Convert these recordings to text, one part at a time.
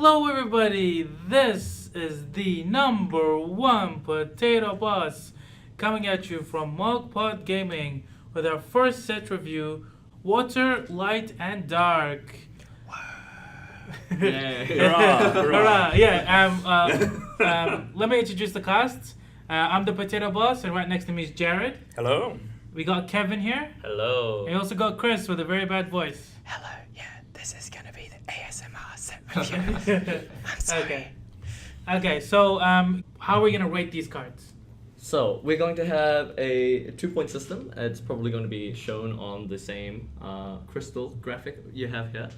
Hello, everybody. This is the #1 potato boss coming at you from MogPod Gaming with our first set review, Water, Light, and Dark. Yeah, Hurrah. Yeah. Let me introduce the cast. I'm the potato boss, and right next to me is Jared. Hello. We got Kevin here. Hello. And we also got Chris with a very bad voice. Hello, yeah, this is gonna be the ASMR set review. I'm sorry. Okay, so how are we gonna rate these cards? So we're going to have a 2-point system. It's probably going to be shown on the same crystal graphic you have here.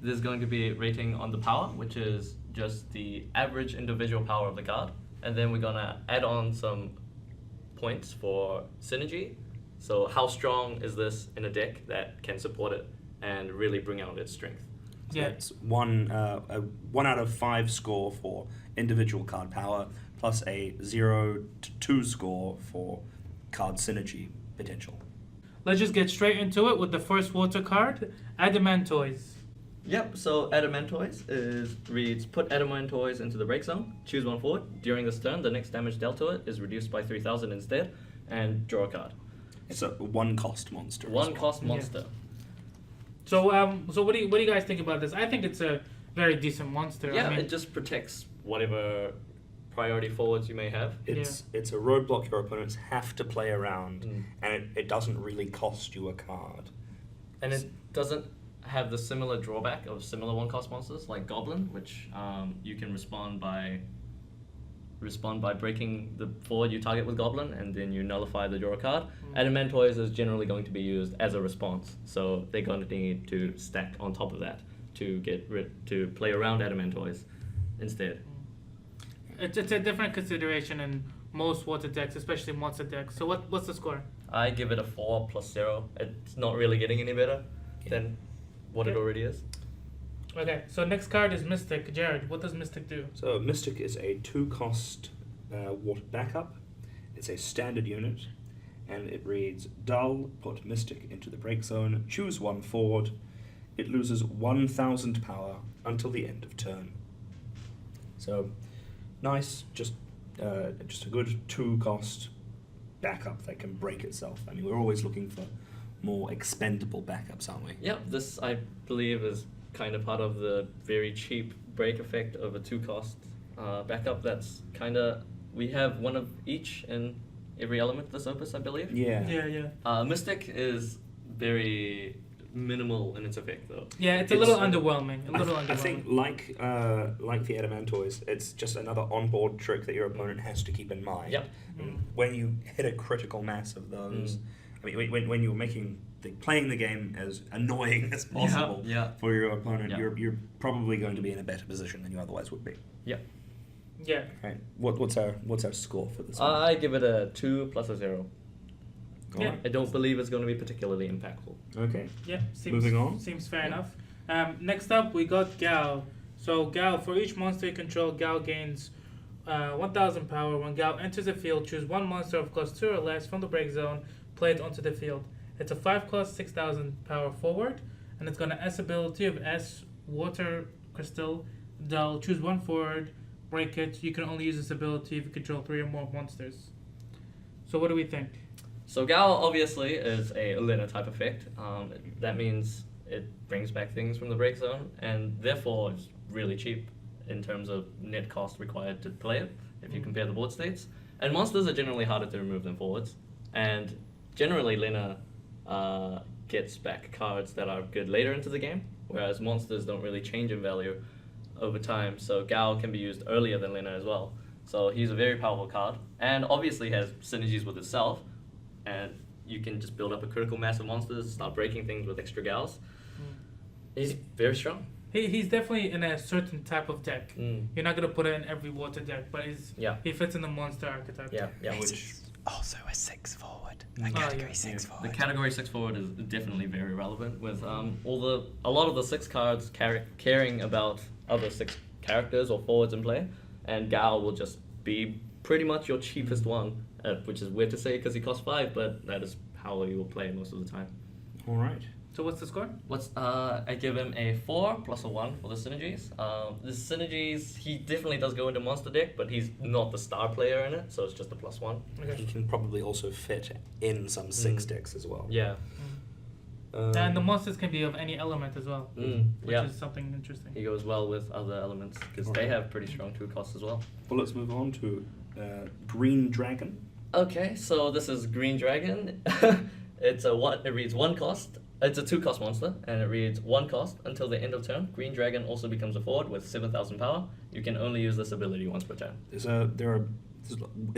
There's going to be a rating on the power, which is just the average individual power of the card. And then we're gonna add on some points for synergy. So how strong is this in a deck that can support it and really bring out its strength? So Yeah. it's a 1 out of 5 score for individual card power, plus a 0 to 2 score for card synergy potential. Let's just get straight into it with the first water card, Adamantoise. Yep, so Adamantoise reads, put Adamantoise into the break zone, choose one forward. During this turn, the next damage dealt to it is reduced by 3,000 instead, and draw a card. It's a 1-cost monster. as One well. cost monster. So what do you guys think about this? I think it's a very decent monster. Yeah, I mean, it just protects whatever priority forwards you may have. It's a roadblock your opponents have to play around, Mm. and it doesn't really cost you a card. And it doesn't have the similar drawback of similar one-cost monsters like Goblin, which you can respond by breaking the forward you target with Goblin, and then you nullify the draw card. Adamantoise is generally going to be used as a response, so they're going to need to stack on top of that to to play around Adamantoise instead. it's a different consideration in most water decks, especially monster decks. So what's the score? I give it a 4 plus 0. It's not really getting any better than what it Okay. already is. Okay, so next card is Mystic. Jared, what does Mystic do? So Mystic is a 2-cost water backup. It's a standard unit, and it reads, dull, put Mystic into the break zone, choose one forward. It loses 1,000 power until the end of turn. So, nice, just a good 2-cost backup that can break itself. I mean, we're always looking for more expendable backups, aren't we? Yep, this I believe is kind of part of the very cheap break effect of a 2-cost backup. That's kind of, we have one of each in every element of this opus, I believe. Yeah. Mystic is very minimal in its effect, though. Yeah, it's a little underwhelming. I think like the Adamantoise, it's just another onboard trick that your opponent has to keep in mind. Yep. And when you hit a critical mass of those, I mean, when you're playing the game as annoying as possible Yeah. for your opponent, Yeah. you're probably going to be in a better position than you otherwise would be. Yep. Yeah. Right. What's our score for this one? I give it a 2 plus a 0. All Yeah. right. I don't believe it's going to be particularly impactful. Okay. Yeah, seems, Moving on. Seems fair enough. Next up, we got Gal. So Gal, for each monster you control, Gal gains 1,000 power. When Gal enters the field, choose one monster of class 2 or less from the break zone, play it onto the field. It's a 5-cost, 6,000 power forward, and it's got an S ability of S, Water, Crystal, Dull. Choose one forward, break it. You can only use this ability if you control 3 or more monsters. So what do we think? So Gal obviously is a Lena type effect. That means it brings back things from the break zone, and therefore it's really cheap in terms of net cost required to play it if you compare the board states. And monsters are generally harder to remove than forwards, and generally Lena gets back cards that are good later into the game, whereas monsters don't really change in value over time. So Gal can be used earlier than Lena as well. So he's a very powerful card, and obviously has synergies with itself. And you can just build up a critical mass of monsters, start breaking things with extra Gals. He's very strong. He's definitely in a certain type of deck. Mm. You're not gonna put it in every water deck, but he fits in the monster archetype. Yeah. It's also a 6 forward. A Oh, category yeah. 6 The forward. category 6 forward is definitely very relevant with a lot of the 6 cards caring about other 6 characters or forwards in play, and Gal will just be pretty much your cheapest one, which is weird to say because he costs 5, but that is how you will play most of the time. All right. So what's the score? I give him a 4 plus a 1 for the synergies. The synergies, he definitely does go into monster deck, but he's not the star player in it, so it's just a +1. Okay. He can probably also fit in some 6 decks as well. Yeah. And the monsters can be of any element as well, which Yeah. is something interesting. He goes well with other elements because they have pretty strong 2 costs as well. Well, let's move on to Green Dragon. Okay, so this is Green Dragon. It reads 1 cost. It's a 2 cost monster, and it reads 1 cost until the end of turn. Green Dragon also becomes a forward with 7,000 power. You can only use this ability once per turn. Is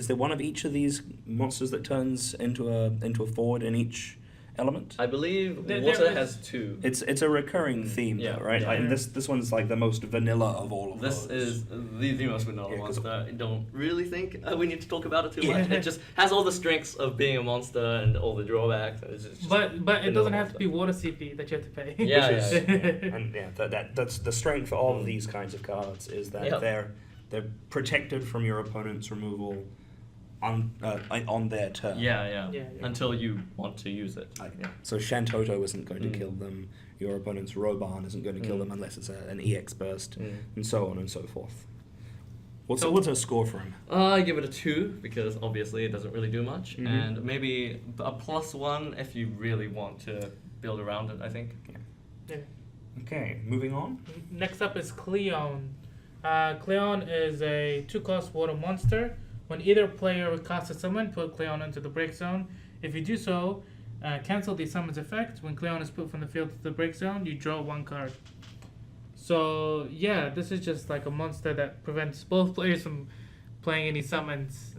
there one of each of these monsters that turns into a forward in each element? I believe There water is- has 2. It's a recurring theme, Yeah, though, right? yeah. Like, and this one's like the most vanilla of all of This those. is the most vanilla Yeah, 'cause- monster. I don't really think we need to talk about it too much. Yeah. It just has all the strengths of being a monster and all the drawbacks. It's just But it vanilla doesn't have to monster. be water CP that you have to pay. Yeah, Which is- yeah. and that's the strength of these kinds of cards is that Yep. they're protected from your opponent's removal on their turn. Yeah. Yeah. Until you want to use it. Yeah. So Shantoto isn't going to Mm. kill them. Your opponent's Roban isn't going to kill Mm. them unless it's an Xburst, Mm. and so on and so forth. What's So- what's a score for him? I give it a 2 because obviously it doesn't really do much, Mhm. and maybe a +1 if you really want to build around it. I think. Yeah. Okay, moving on. Next up is Cleon. Cleon is a 2-cost water monster. When either player casts a summon, put Cleon into the break zone. If you do so, cancel the summon's effect. When Cleon is put from the field to the break zone, you draw 1 card. So yeah, this is just like a monster that prevents both players from playing any summons.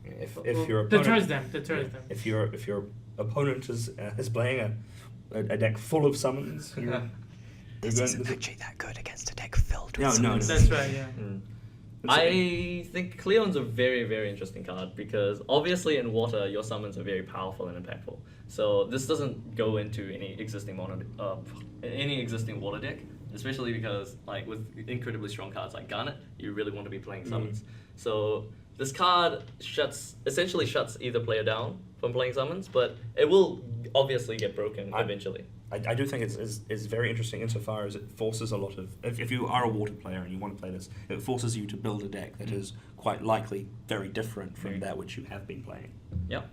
If Well, your deters opponent, them. if your opponent is playing a deck full of summons, you're This going- isn't actually that good against a deck filled with No, no, summons. no. That's right. Yeah. Mm. It's I think Cleon's a very, very interesting card because obviously in water your summons are very powerful and impactful. So this doesn't go into any existing water deck, especially because like with incredibly strong cards like Garnet, you really want to be playing summons. So this card essentially shuts either player down from playing summons, but it will obviously get broken eventually. I do think it's very interesting insofar as it forces a lot of... If you are a water player and you want to play this, it forces you to build a deck that is quite likely very different from that which you have been playing. Yep.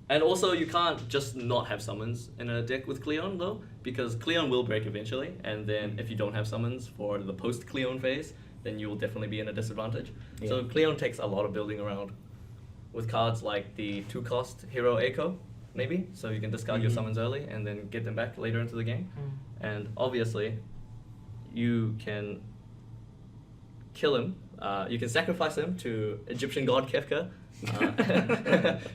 And also, you can't just not have summons in a deck with Cleon, though, because Cleon will break eventually, and then if you don't have summons for the post-Cleon phase, then you will definitely be in a disadvantage. Yeah. So Cleon takes a lot of building around with cards like the 2-cost Hero Echo, maybe, so you can discard your summons early and then get them back later into the game. And obviously, you can kill him. You can sacrifice him to Egyptian god Kefka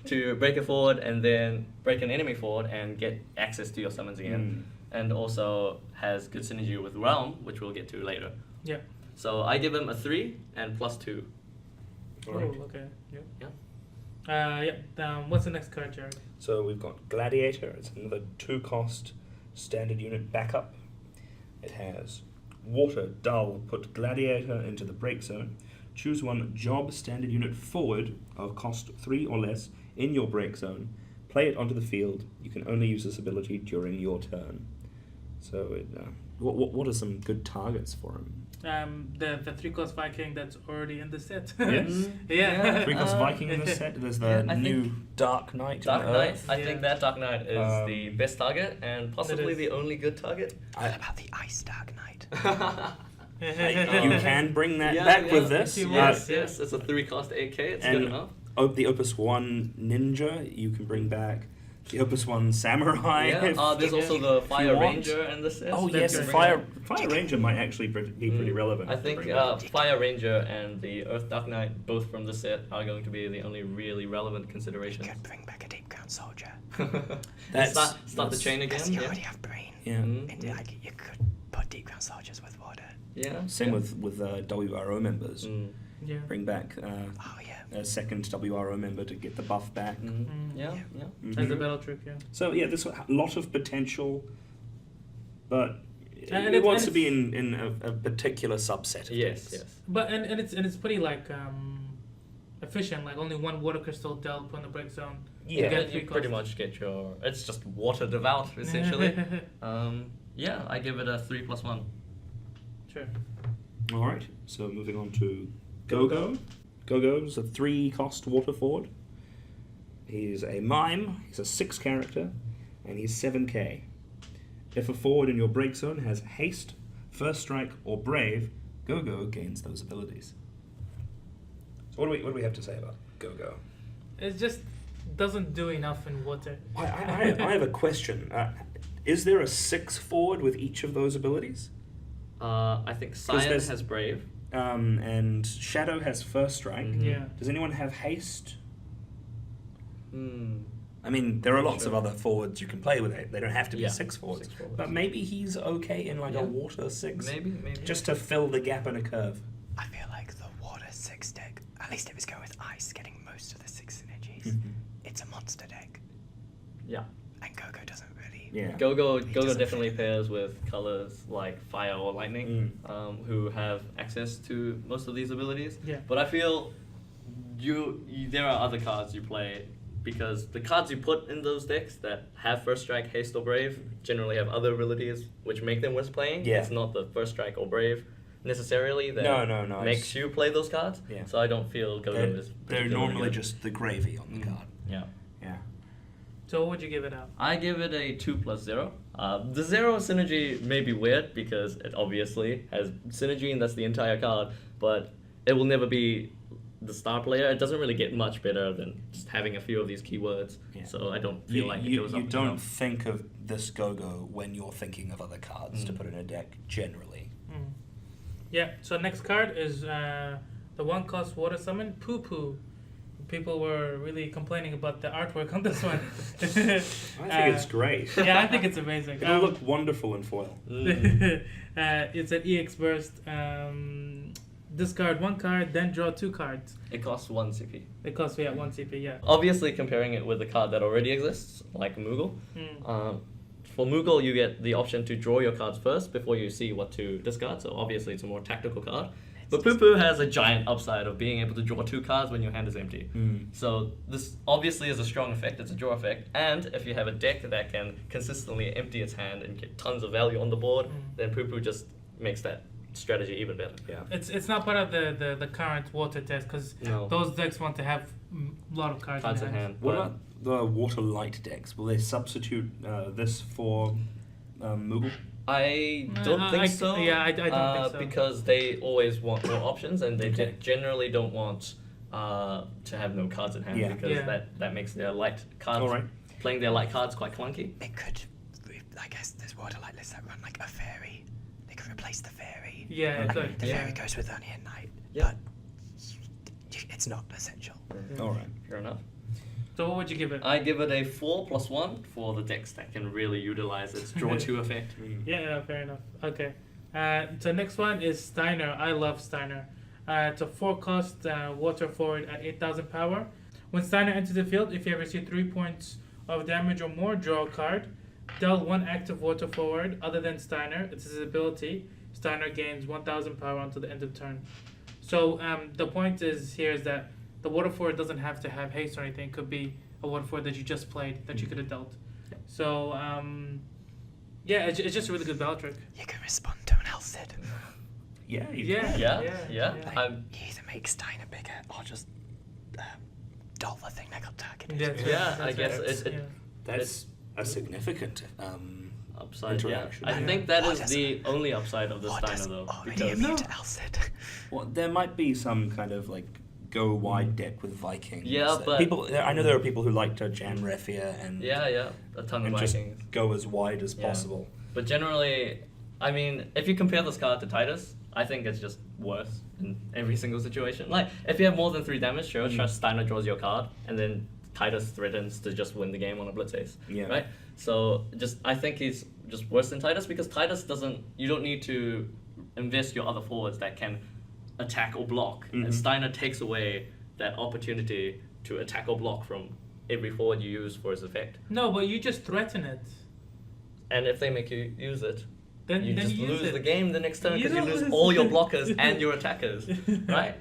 to break a forward and then break an enemy forward and get access to your summons again. And also has good synergy with Realm, which we'll get to later. Yeah. So I give him a 3 and +2. Alright. Oh, okay. Yeah. Yeah. What's the next card, Jared? So we've got Gladiator. It's another 2-cost standard unit backup. It has Water, Dull, put Gladiator into the break zone. Choose one job standard unit forward of cost 3 or less in your break zone. Play it onto the field. You can only use this ability during your turn. So what are some good targets for him? The 3-cost Viking that's already in the set. Yes. Yeah. 3-cost Viking in this set. There's the I new think Dark Knight. Dark on Knight. Earth. I Yeah. think that Dark Knight is the best target and possibly is. the only good target. What about the Ice Dark Knight? You can bring that Yeah, back yeah. with this. If you Yes, Yeah. yes, it's a 3-cost 8k. It's And- good enough. The Opus 1 Ninja, you can bring back the Opus 1 Samurai. Yeah. if- There's also the Fire you want. Ranger in this set. Oh that yes, you the can Fire bring Ranger might actually be pretty relevant. I to think bring back. Fire Ranger and the Earth Dark Knight, both from this set, are going to be the only really relevant You considerations. could bring back a Deep Ground Soldier. That's- start the that's- chain again. Because you Yeah. already have Brain. Yeah. Mm, And yeah. like, you could put Deep Ground Soldiers with water. Yeah. Same yeah. with WRO members. Mm, Yeah. Bring back Oh yeah. a second WRO member to get the buff back. mm, Mm. yeah. Yeah. Yeah. As a Mhm. battle trick, yeah. So yeah, there's a lot of potential, but And it wants it's- to be in a particular subset. Of Yes. decks. Yes. But and it's pretty like efficient. Like only one water crystal dealt on the break zone. Yeah. get you 3 pretty cost. much get your. It's just water devout essentially. Yeah, I give it a 3+1. Sure. All right. So moving on to Gogo. Gogo's a 3-cost water forward. He's a mime. He's a 6 character, and he's 7k. If a forward in your break zone has haste, first strike, or brave, Gogo gains those abilities. So what do we have to say about Gogo? It just doesn't do enough in water. I have a question. Is there a 6 forward with each of those abilities? I think Cyan there's- has brave. And Shadow has first strike. Mhm. Yeah. Does anyone have haste? Hmm. I mean, there are lots Sure. of other forwards you can play with it. They don't have to be Yeah, 6 forwards. 6 forwards. But maybe he's okay in like Yeah. a water 6. Maybe. Just to fill the gap in a curve. I feel like the water 6 deck, at least it was going with ice, getting most of the 6 synergies. Mhm. It's a monster deck, Yeah. and Gogo doesn't really. Yeah. Gogo doesn't definitely fit. pairs with colors like fire or lightning, who have access to most of these abilities. Yeah. But I feel you there are other cards you play because the cards you put in those decks that have first strike, haste, or brave generally have other abilities which make them worth playing. Yeah. It's not the first strike or brave necessarily that No. makes you play those cards. Yeah. So I don't feel Gogo is They're particularly normally good. just the gravy on the card. Yeah. Yeah. So what would you give it out? I give it a 2+0. The 0 synergy may be weird because it obviously has synergy and that's the entire card, but it will never be the star player. It doesn't really get much better than just having a few of these keywords. Yeah. So I don't feel like it goes up. You and don't down. think of this Gogo when you're thinking of other cards to put in a deck, generally. Mm. Yeah, so next card is the 1-cost water summon, Poopoo. People were really complaining about the artwork on this one. I think it's great. Yeah, I think it's amazing. It'll look wonderful in foil. It's an Xburst. Discard 1 card, then draw 2 cards. It costs 1 CP. It costs 1 CP, yeah. Obviously, comparing it with a card that already exists, like Mughal. For Mughal, you get the option to draw your cards first before you see what to discard, so obviously it's a more tactical card. But Poopoo has a giant upside of being able to draw 2 cards when your hand is empty. So this obviously is a strong effect, it's a draw effect, and if you have a deck that can consistently empty its hand and get tons of value on the board, then Poopoo just makes that strategy even better. Yeah. It's not part of the current water test because No. those decks want to have a lot of cards Cards in in hand. hand. What but- about the water light decks? Will they substitute this for Mughal? I don't think so. Yeah, I don't think so. Because they always want more options, and they Okay. generally don't want to have no cards in hand Yeah. because Yeah. that makes their light cards All right. playing their light cards quite clunky. It could, I guess there's water like lists that run like a fairy. They could replace the fairy. Yeah, Okay. good. The Yeah. fairy goes with only at night, Yeah. but it's not essential. All right. Fair enough. So what would you give it? I give it a 4+1 for the decks that can really utilize its draw 2 effect. Yeah, fair enough. Okay. So next one is Steiner. I love Steiner. It's a 4-cost water forward at 8,000 power. When Steiner enters the field, if you have received 3 points of damage or more, draw a card. Deal 1 active water forward other than Steiner. It's his ability. Steiner gains 1,000 power until the end of turn. So the point is here is that the water forward doesn't have to have haste or anything. It could be a water forward that you just played that you could have dealt. So yeah, it's just a really good battle trick. You can respond to an Elsid. Yeah. You Yeah. can. Yeah. Like, I'm- you either make Steiner bigger or just dull the thing that got targeted. That's Yeah, right, I that's guess right. it- Yeah. That's a significant upside. Yeah, interaction. I think that Or is does- the only upside of the Or Steiner does though. already Because immune to Elsid. Well, there might be some kind of like go wide deck with Vikings. Yeah, that but- people. I know there are people who like to jam Refia and yeah, a ton of and just Vikings. go as wide as Yeah. possible. But generally, I mean, if you compare this card to Titus, I think it's just worse in every single situation. Like, if you have more than 3 damage, sure, Steiner draws your card, and then Titus threatens to just win the game on a blitz ace. Yeah. Right? So, I think he's just worse than Titus because Titus you don't need to invest your other forwards that can attack or block. And Steiner takes away that opportunity to attack or block from every forward you use for his effect. No, but you just threaten it. And if they make you use it, Then you just use lose it. the game the next turn You because you don't lose lose. all your blockers and your attackers, right?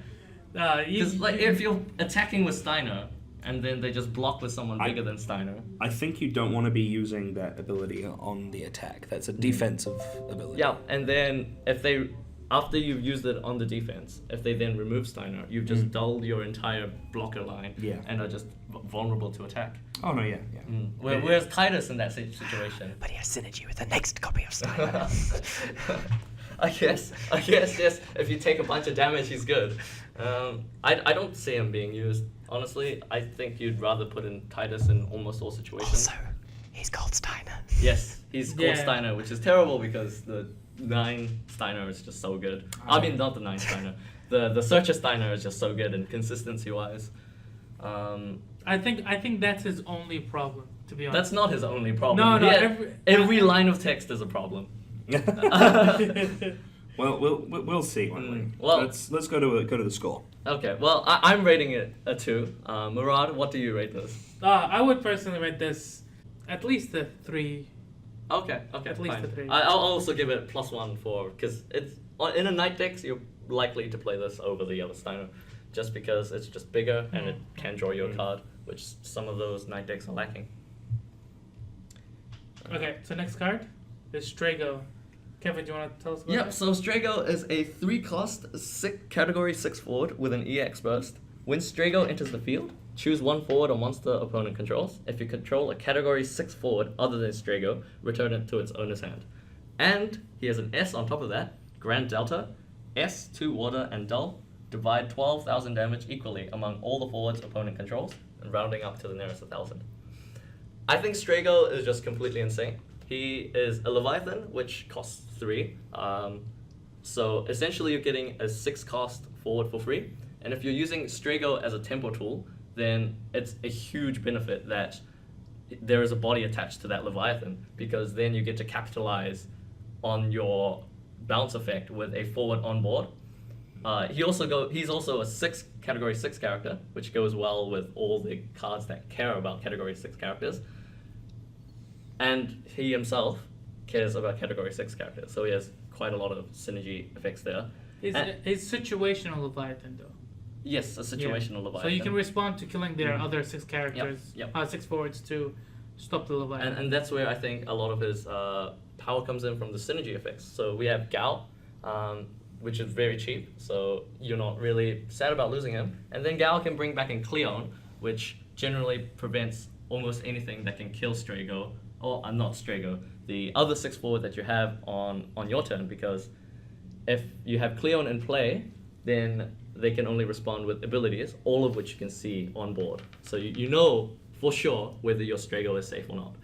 Because like if you're attacking with Steiner, and then they just block with someone bigger than Steiner. I think you don't want to be using that ability on the attack. That's a defensive ability. Yeah, and then if they, after you've used it on the defense, if they then remove Steiner, you've just dulled your entire blocker line and are just vulnerable to attack. Oh no, yeah. Whereas Titus in that situation. But he has synergy with the next copy of Steiner. I guess, yes. If you take a bunch of damage, he's good. I don't see him being used. Honestly, I think you'd rather put in Titus in almost all situations. Also, he's called Steiner. Yes, he's called Steiner, which is terrible because the 9 Steiner is just so good. I mean, not the 9 Steiner. The Searcher Steiner is just so good and consistency-wise. I think that's his only problem, to be honest. That's not his only problem. No, every line of text is a problem. Well, we'll see, won't we? Well, let's go to the score. Okay, well, I'm rating it a 2. Murad, what do you rate this? I would personally rate this at least a 3. Okay, At least fine. a 3. I'll also give it +1 because it's in a night deck, you're likely to play this over the other Steiner, just because it's just bigger and it can draw you a card, which some of those night decks are lacking. Okay, so next card is Strago. Kevin, do you want to tell us about that? So Strago is a 3-cost, category 6 forward with an Xburst. When Strago enters the field, choose 1 forward or monster opponent controls. If you control a category 6 forward other than Strago, return it to its owner's hand. And he has an S on top of that, Grand Delta, S, 2 water, and dull. Divide 12,000 damage equally among all the forwards opponent controls, and rounding up to the nearest 1,000. I think Strago is just completely insane. He is a Leviathan, which costs 3. So essentially you're getting a 6-cost forward for free. And if you're using Strago as a tempo tool, then it's a huge benefit that there is a body attached to that Leviathan, because then you get to capitalize on your bounce effect with a forward on board. He's also a category 6 character, which goes well with all the cards that care about category 6 characters. And he himself cares about category 6 characters, so he has quite a lot of synergy effects there. He's situational Leviathan, though. Yes, a situational Leviathan. So you can respond to killing their other 6 characters, Yep. 6 forwards to stop the Leviathan. And that's where I think a lot of his power comes in, from the synergy effects. So we have Gao, which is very cheap, so you're not really sad about losing him. And then Gao can bring back in Cleon, which generally prevents almost anything that can kill Strago, or not Strago, the other 6 forward that you have on your turn, because if you have Cleon in play, then they can only respond with abilities, all of which you can see on board. So you know for sure whether your Strago is safe or not.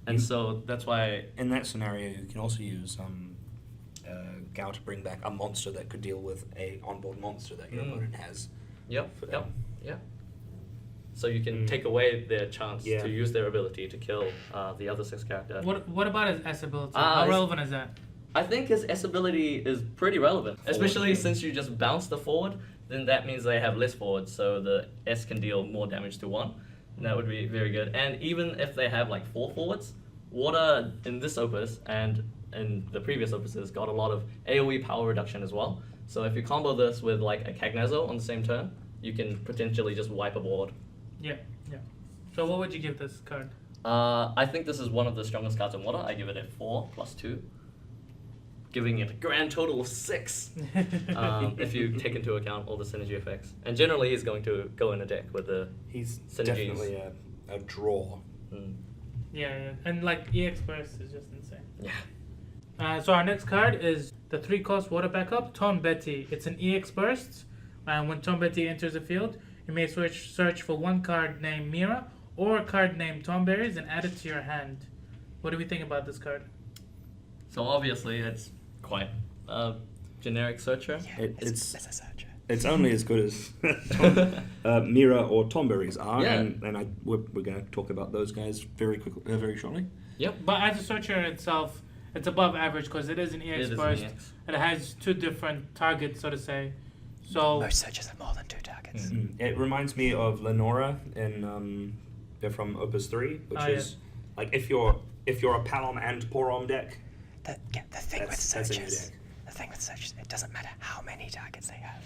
And so that's why... In that scenario, you can also use Gao to bring back a monster that could deal with a onboard monster that your opponent has. Yeah. So you can take away their chance to use their ability to kill the other 6 character. What about his S ability? How relevant is that? I think his S ability is pretty relevant, especially since you just bounce the forward, then that means they have less forwards, so the S can deal more damage to 1. And that would be very good. And even if they have like 4 forwards, Water in this opus and in the previous opuses got a lot of AoE power reduction as well. So if you combo this with like a Cagnazo on the same turn, you can potentially just wipe a board. Yeah. So what would you give this card? I think this is one of the strongest cards in Water. I give it a 4+2. Giving it a grand total of 6 if you take into account all the synergy effects. And generally he's going to go in a deck with the synergies. Definitely a draw. Yeah. And like Xburst is just insane. Yeah. So our next card is the 3-cost water backup, Tom Betty. It's an Xburst. When Tom Betty enters the field, you may search for 1 card named Mira or a card named Tomberries and add it to your hand. What do we think about this card? So obviously it's quite a generic searcher. Yeah, it's a searcher. It's only as good as Mira or Tomberries are, and we're going to talk about those guys very shortly. Yep. But as a searcher itself, it's above average because it is an Xburst. It has 2 different targets, so to say. So most searchers have more than 2 targets. It reminds me of Lenora from Opus 3, which is like if you're a Palom and Porom deck. The thing with searchers, it doesn't matter how many targets they have.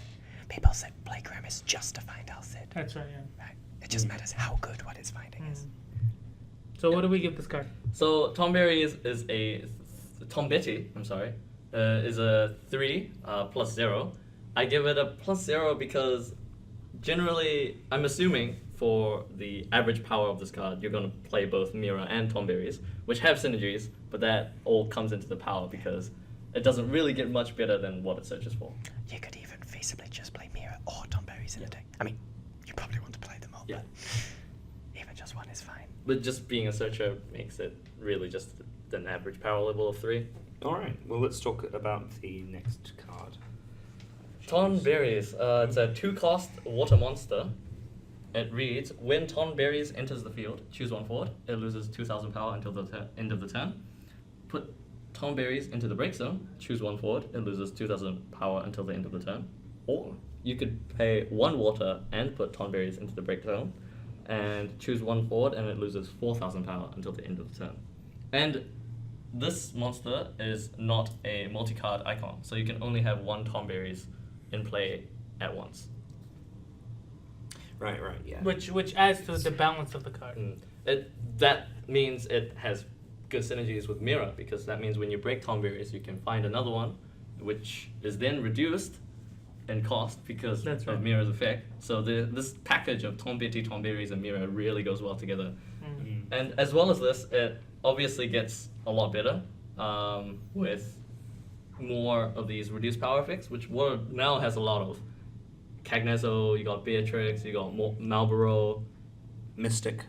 People play Grimace just to find Alcid. that's right, yeah. Right. It just matters how good what it's finding is. So what do we give this card? So Tom Berry is a Tom Betty. I'm sorry, is a 3 +0. I give it a +0 because generally I'm assuming for the average power of this card, you're going to play both Mira and Tom Berries, which have synergies, but that all comes into the power because it doesn't really get much better than what it searches for. You could even feasibly just play Mira or Tom Berries in a deck. I mean, you probably want to play them all, Yeah. but even just one is fine. But just being a searcher makes it really just an average power level of 3. All right. Well, let's talk about the next card. Ton Berries. It's a 2-cost water monster. It reads, when Ton Berries enters the field, choose 1 forward. It loses 2,000 power until the end of the turn. Put Ton Berries into the break zone. Choose 1 forward. It loses 2,000 power until the end of the turn. Or you could pay 1 water and put Ton Berries into the break zone. And choose 1 forward, and it loses 4,000 power until the end of the turn. And this monster is not a multi-card icon, so you can only have 1 Tom Berries in play at once. Right. Yeah. Which adds to the balance of the card. That means it has good synergies with Mira, because that means when you break Tom Berries, you can find another one, which is then reduced in cost because That's right. of Mira's effect. So this package of Tom Betty, Tom Berries, and Mira really goes well together. And as well as this, it obviously gets a lot better with more of these reduced power effects, which World now has a lot of. Cagnezzo, you got Beatrix, you got Malboro, Mystic.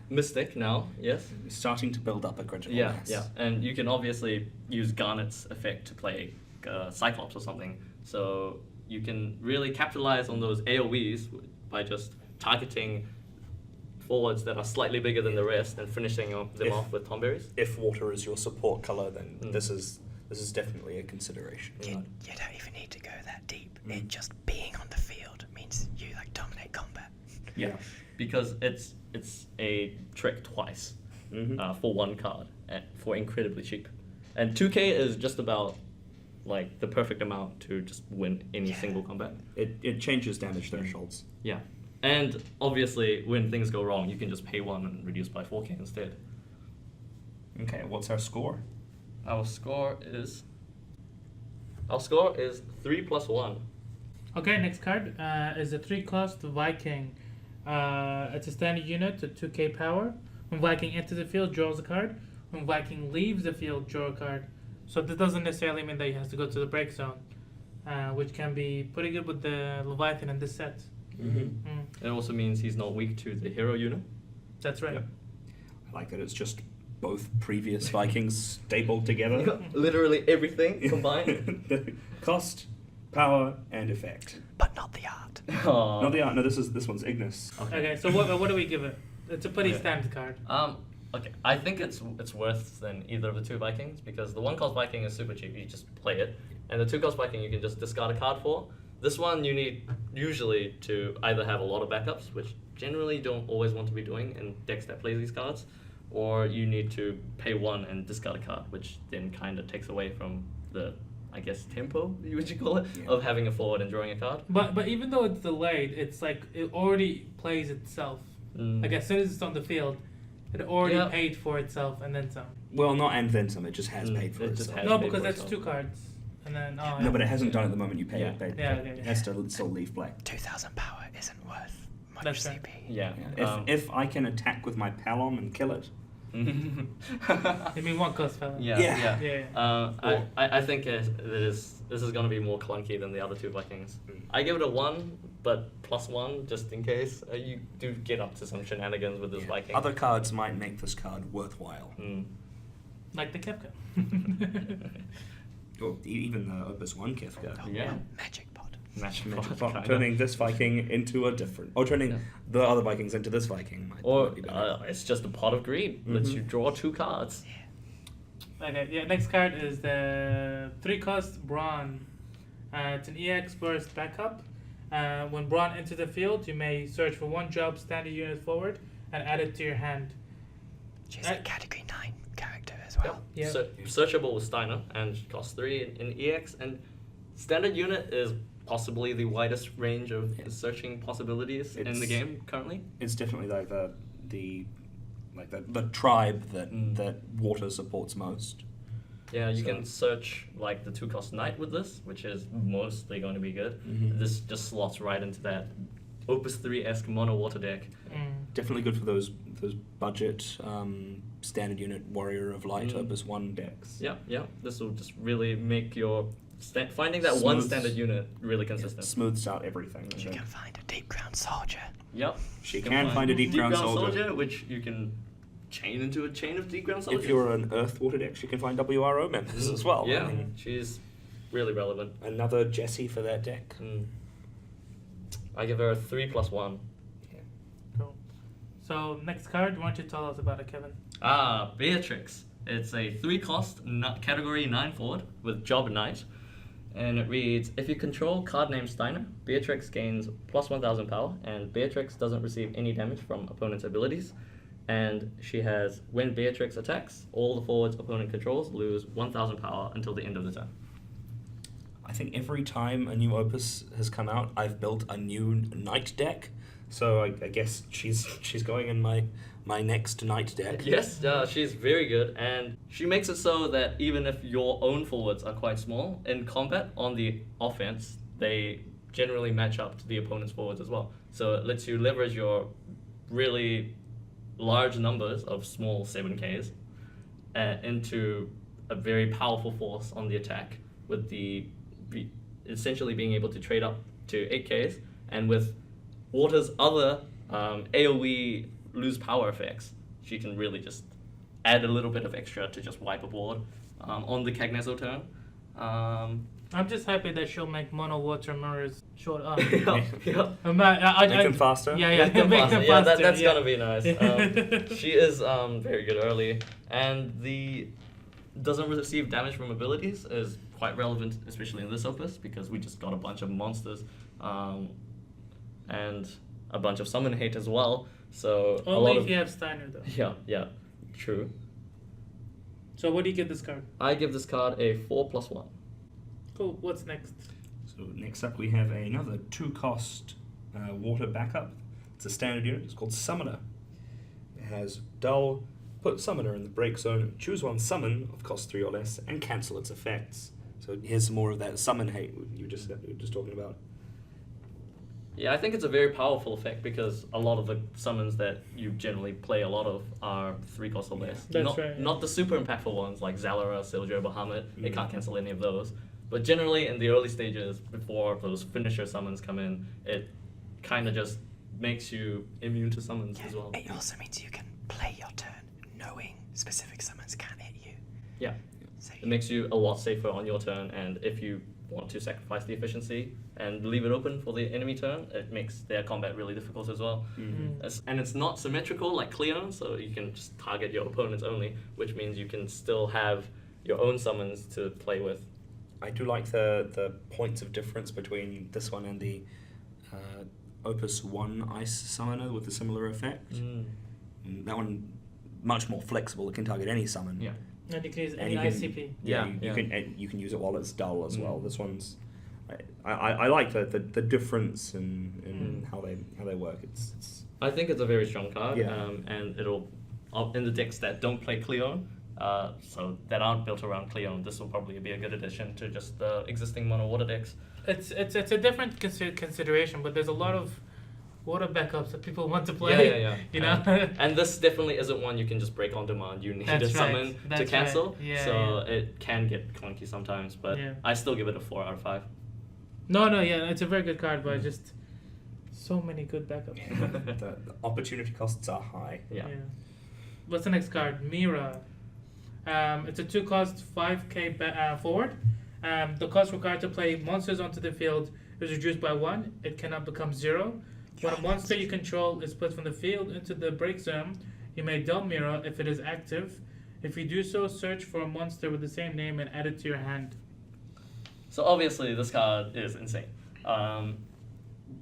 now, yes. Starting to build up a critical Yeah, mass. yeah, and you can obviously use Garnet's effect to play Cyclops or something. So you can really capitalize on those AoEs by just targeting forwards that are slightly bigger than the rest and finishing them off with Tom Berries. If water is your support color, then this is definitely a consideration. You don't even need to go that deep. It just being on the field means you like dominate combat. Yeah. Because it's a trick twice for 1 card for incredibly cheap. And 2k is just about like the perfect amount to just win any single combat. It changes damage thresholds. Yeah. And obviously when things go wrong, you can just pay 1 and reduce by 4k instead. Okay, what's our score? Our score is 3 + 1. Okay, next card is a 3-cost Viking. It's a standard unit at 2k power. When Viking enters the field, draws a card. When Viking leaves the field, draw a card. So this doesn't necessarily mean that he has to go to the break zone, which can be pretty good with the Leviathan in this set. It also means he's not weak to the hero unit. That's right. Yep. I like that it's just both previous Vikings stapled together. You got literally everything combined. Cost, power, and effect. But not the art. Aw. Not the art. No, this one's Ignis. Okay, so what do we give it? It's a pretty standard card. Okay, I think it's worse than either of the 2 Vikings, because the 1-cost Viking is super cheap, you just play it, and the 2-cost Viking you can just discard a card for. This one you need usually to either have a lot of backups, which generally you don't always want to be doing in decks that play these cards, or you need to pay 1 and discard a card, which then kind of takes away from the, I guess, tempo, would you call it, of having a forward and drawing a card. But even though it's delayed, it's like it already plays itself. Like as soon as it's on the field, it already paid for itself and then some. Well, not and then some. It just has paid for it just itself. has No, paid because for that's itself. 2 cards. And then No, but it hasn't done it the moment you pay it. Yeah, It has to still leave play. 2,000 power isn't worth much That's CP. right. Yeah. If I can attack with my Palom and kill it, You mean 1-cost fella? Yeah. I think this is going to be more clunky than the other 2 Vikings. I give it a 1, but +1 just in case you do get up to some shenanigans with this Viking. Other cards might make this card worthwhile. Like the Kefka. Or even the Opus 1 Kefka. Yeah. Magic pod. Magic Pot, turning this Viking into a different, or turning the other Vikings into this Viking. Or might be better. it's just a pot of greed. Lets you draw 2 cards. Okay, yeah, next card is the 3-cost Brawn. It's an Xburst backup. When Brawn enters the field, you may search for 1 job standard unit forward and add it to your hand. She's a category 9 character as well. Yeah. So, searchable with Steiner and costs 3 in EX, and standard unit is possibly the widest range of searching possibilities in the It's- game currently. It's definitely like the tribe that that water supports most. Yeah, you So- can search like the 2-cost knight with this, which is mostly going to be good. Mhm. This just slots right into that Opus 3-esque mono water deck. Definitely good for those budget standard unit warrior of light Mm. Opus 1 decks. Yeah. This will just really make your finding that one Smooths- standard unit really Yeah, consistent. smooths out everything. and You then can find a deep ground soldier. Yep. She You can find a deep ground soldier. which you can chain into a chain of deep ground soldiers. If you're an Earth water deck, you can find WRO members as well. Yeah, I mean, she's really relevant. another Jessie for that deck. I give her a 3+1. Cool. So next card, why don't you tell us about it, Kevin? Beatrix. It's a 3-cost category 9 forward with Job Knight. And it reads, if you control card name Steiner, Beatrix gains plus 1,000 power, and Beatrix doesn't receive any damage from opponent's abilities. And she has, when Beatrix attacks, all the forwards opponent controls lose 1,000 power until the end of the turn. I think every time a new Opus has come out, I've built a new Knight deck. So I guess she's going in my next Knight deck. Yes, she's very good, and she makes it so that even if your own forwards are quite small, in combat, on the offense, they generally match up to the opponent's forwards as well. So it lets you leverage your really large numbers of small 7Ks into a very powerful force on the attack, with essentially being able to trade up to 8Ks, and with Water's other AoE lose power effects, she can really just add a little bit of extra to just wipe a board on the Cagnezo turn. I'm just happy that she'll make mono water mirrors short up. Yeah. Make them faster? Yeah, Make them faster. Yeah, faster. that's gonna be nice. She is very good early, and the doesn't receive damage from abilities is quite relevant, especially in this opus, because we just got a bunch of monsters and a bunch of summon hate as well. So a Only lot if of you have Steiner, though. yeah, true. So what do you give this card? I give this card a 4+1. Cool. What's next? So next up we have another 2-cost water backup. It's a standard unit. It's called Summoner. It has Dull, put Summoner in the break zone, choose one summon of cost 3 or less, and cancel its effects. So here's some more of that summon hate you were just talking about. Yeah, I think it's a very powerful effect because a lot of the summons that you generally play a lot of are 3-cost or less. That's not, right, yeah. Not the super impactful ones like Zalara, Siljo, Bahamut. They Mhm. can't cancel any of those. But generally, in the early stages, before those finisher summons come in, it kind of just makes you immune to summons as well. It also means you can play your turn knowing specific summons can hit you. Yeah, So it makes you a lot safer on your turn, and if you want to sacrifice the efficiency and leave it open for the enemy turn, it makes their combat really difficult as well. And it's not symmetrical like Cleon, so you can just target your opponents only, which means you can still have your own summons to play with. I do like the points of difference between this one and the Opus 1 Ice Summoner with a similar effect. That one, much more flexible. It can target any summon. Yeah. And you can use And any you can- ICP. Yeah, you yeah. can and you can use it while it's dull as well. Mm. This one's, I like the difference in how they work. It's I think it's a very strong card, Yeah. and it'll in the decks that don't play Cleon, so that aren't built around Cleon, this will probably be a good addition to just the existing mono water decks. It's a different consideration, but there's a lot of water backups that people want to play. Yeah. You know. And this definitely isn't one you can just break on demand. You need That's a right, summon to that's cancel, right. Yeah, so yeah. it can get clunky sometimes. But Yeah. I still give it a 4 out of 5. No, yeah, it's a very good card, but just so many good backups. the opportunity costs are high. Yeah. What's the next card? Mira. It's a 2-cost 5k forward. The cost required to play monsters onto the field is reduced by 1. It cannot become 0. When a monster you control is put from the field into the break zone, you may dull Mira if it is active. If you do so, search for a monster with the same name and add it to your hand. So obviously this card is insane.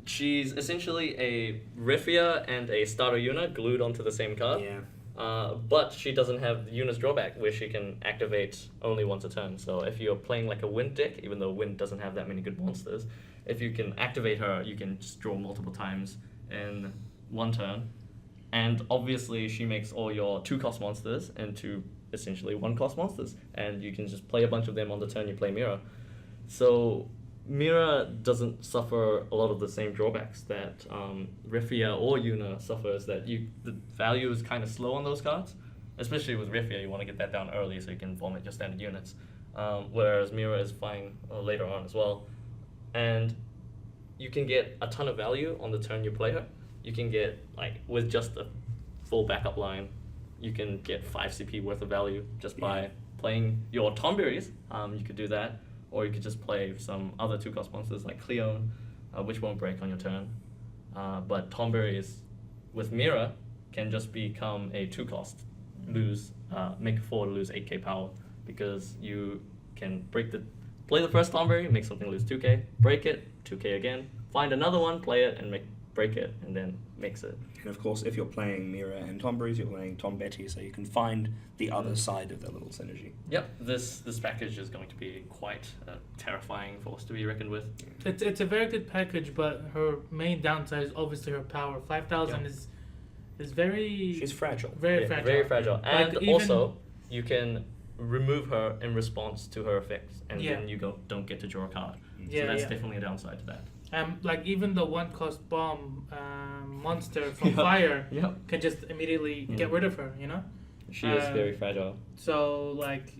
She's essentially a Riffia and a starter unit glued onto the same card. Yeah. But she doesn't have the unit's drawback where she can activate only once a turn. So if you're playing like a Wind deck, even though Wind doesn't have that many good monsters, if you can activate her, you can just draw multiple times in one turn. And obviously, she makes all your 2-cost monsters into essentially 1-cost monsters, and you can just play a bunch of them on the turn you play Mira. So Mira doesn't suffer a lot of the same drawbacks that Refia or Yuna suffers, that the value is kind of slow on those cards. Especially with Refia, you want to get that down early so you can format your standard units. Whereas Mira is fine later on as well. And you can get a ton of value on the turn you play her. You can get, like, with just a full backup line, you can get 5 CP worth of value just by playing your Tomberries. You could do that. Or you could just play some other 2-cost monsters like Cleon, which won't break on your turn. But Tomberries with Mira can just become a 2-cost, make a 4 to lose 8k power, because you can play the first Tomberry, make something lose 2k, break it, 2k again, find another one, play it, and break it, and then mix it. And of course, if you're playing Mira and Tomberries, you're playing Tom Betty, so you can find the other side of their little synergy. Yep, this package is going to be quite a terrifying force to be reckoned with. It's a very good package, but her main downside is obviously her power. 5,000 is very... She's fragile. Very fragile. Very fragile. And Like, also, you can remove her in response to her effects, and then you don't get to draw a card. So that's definitely a downside to that. Like even the 1-cost bomb monster from fire can just immediately get rid of her, you know? She is very fragile. So like,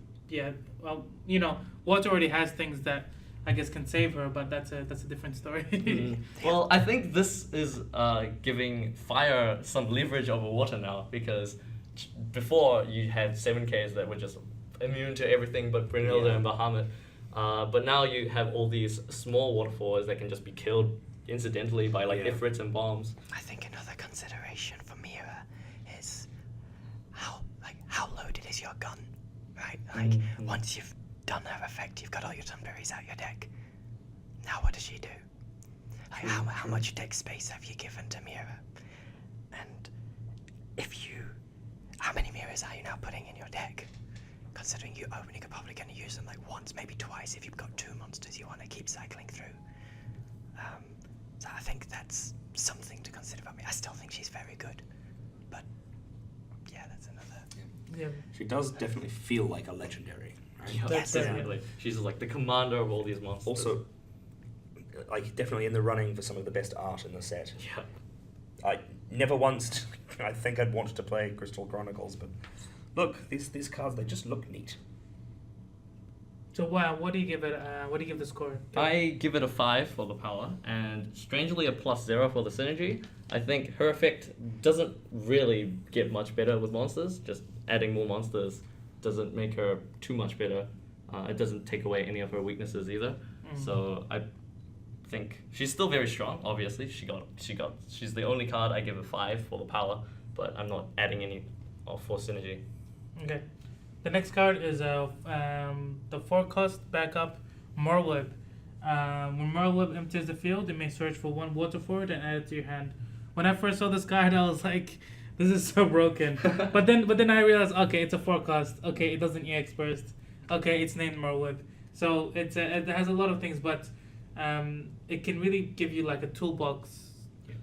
well, you know, Water already has things that I guess can save her, but that's a different story. Well, I think this is giving fire some leverage over water now, because before you had 7Ks that were just immune to everything but Brunhilde and Bahamut. But now you have all these small waterfalls that can just be killed incidentally by like Ifrits and bombs. I think another consideration for Mira is how loaded is your gun, right? Like once you've done her effect, you've got all your Sunberries out your deck. Now what does she do? Like how much deck space have you given to Mira? And how many Miras are you now putting in your deck? Considering you're only probably going to use them like once, maybe twice, if you've got 2 monsters you want to keep cycling through. So I think that's something to consider about me. I still think she's very good, but that's another. She does definitely feel like a legendary, right? Yes, definitely. She's like the commander of all these monsters. Also, like definitely in the running for some of the best art in the set. Yeah. I never once I think I'd wanted to play Crystal Chronicles, but look, these cards, they just look neat. So what do you give it? What do you give the score? I give it a 5 for the power, and strangely a +0 for the synergy. I think her effect doesn't really get much better with monsters. Just adding more monsters doesn't make her too much better. It doesn't take away any of her weaknesses either. So I think she's still very strong. Obviously, she's the only card I give a 5 for the power, but I'm not adding any for synergy. Okay. The next card is the 4-cost backup Merlib. When Merlib enters the field, you may search for 1 water forward and add it to your hand. When I first saw this card, I was like, this is so broken. but then I realized, okay, it's a 4-cost. Okay, it doesn't EX burst. Okay, it's named Merlib. So it has a lot of things, but it can really give you like a toolbox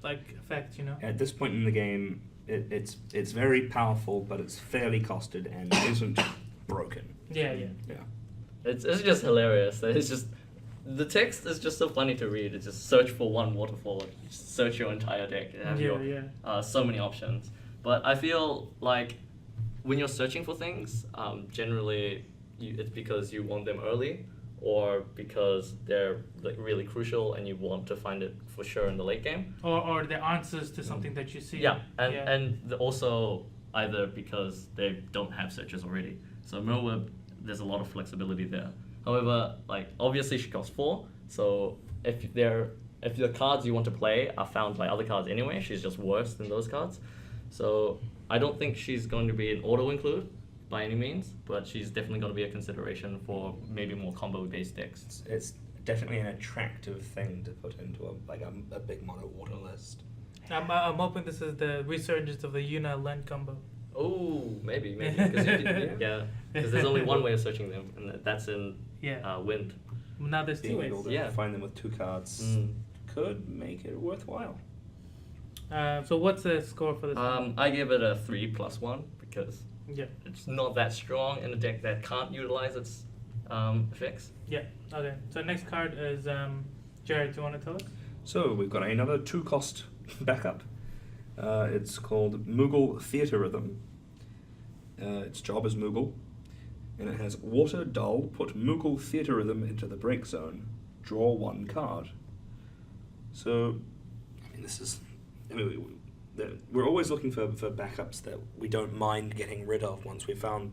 like effect, you know? At this point in the game, it's very powerful, but it's fairly costed and isn't broken. Yeah. It's just hilarious. It's just the text is just so funny to read. It's just search for 1 waterfall, just search your entire deck and have so many options. But I feel like when you're searching for things, generally it's because you want them early, or because they're like really crucial and you want to find it for sure in the late game. Or the answers to something that you see. Yeah, and also either because they don't have searches already. So Merlib, there's a lot of flexibility there. However, like obviously she costs 4, so if the cards you want to play are found by other cards anyway, she's just worse than those cards. So I don't think she's going to be an auto include by any means, but she's definitely going to be a consideration for maybe more combo-based decks. It's definitely an attractive thing to put into a big mono water list. I'm hoping this is the resurgence of the Yuna Len combo. Oh, maybe. Because there's only one way of searching them, and that's in wind. Now there's two being ways. able to Yeah. find them with 2 cards Mm. could make it worthwhile. So what's the score for this one? I give it a 3+1 because Yeah. it's not that strong in a deck that can't utilize its effects. Yeah. Okay. So next card is Jared. Do you want to tell us? So we've got another 2-cost backup. It's called Mughal Theater. Its job is Mughal, and it has Water Dull, put Mughal Theater into the break zone, draw 1 card. So, I mean, we're always looking for backups that we don't mind getting rid of once we've found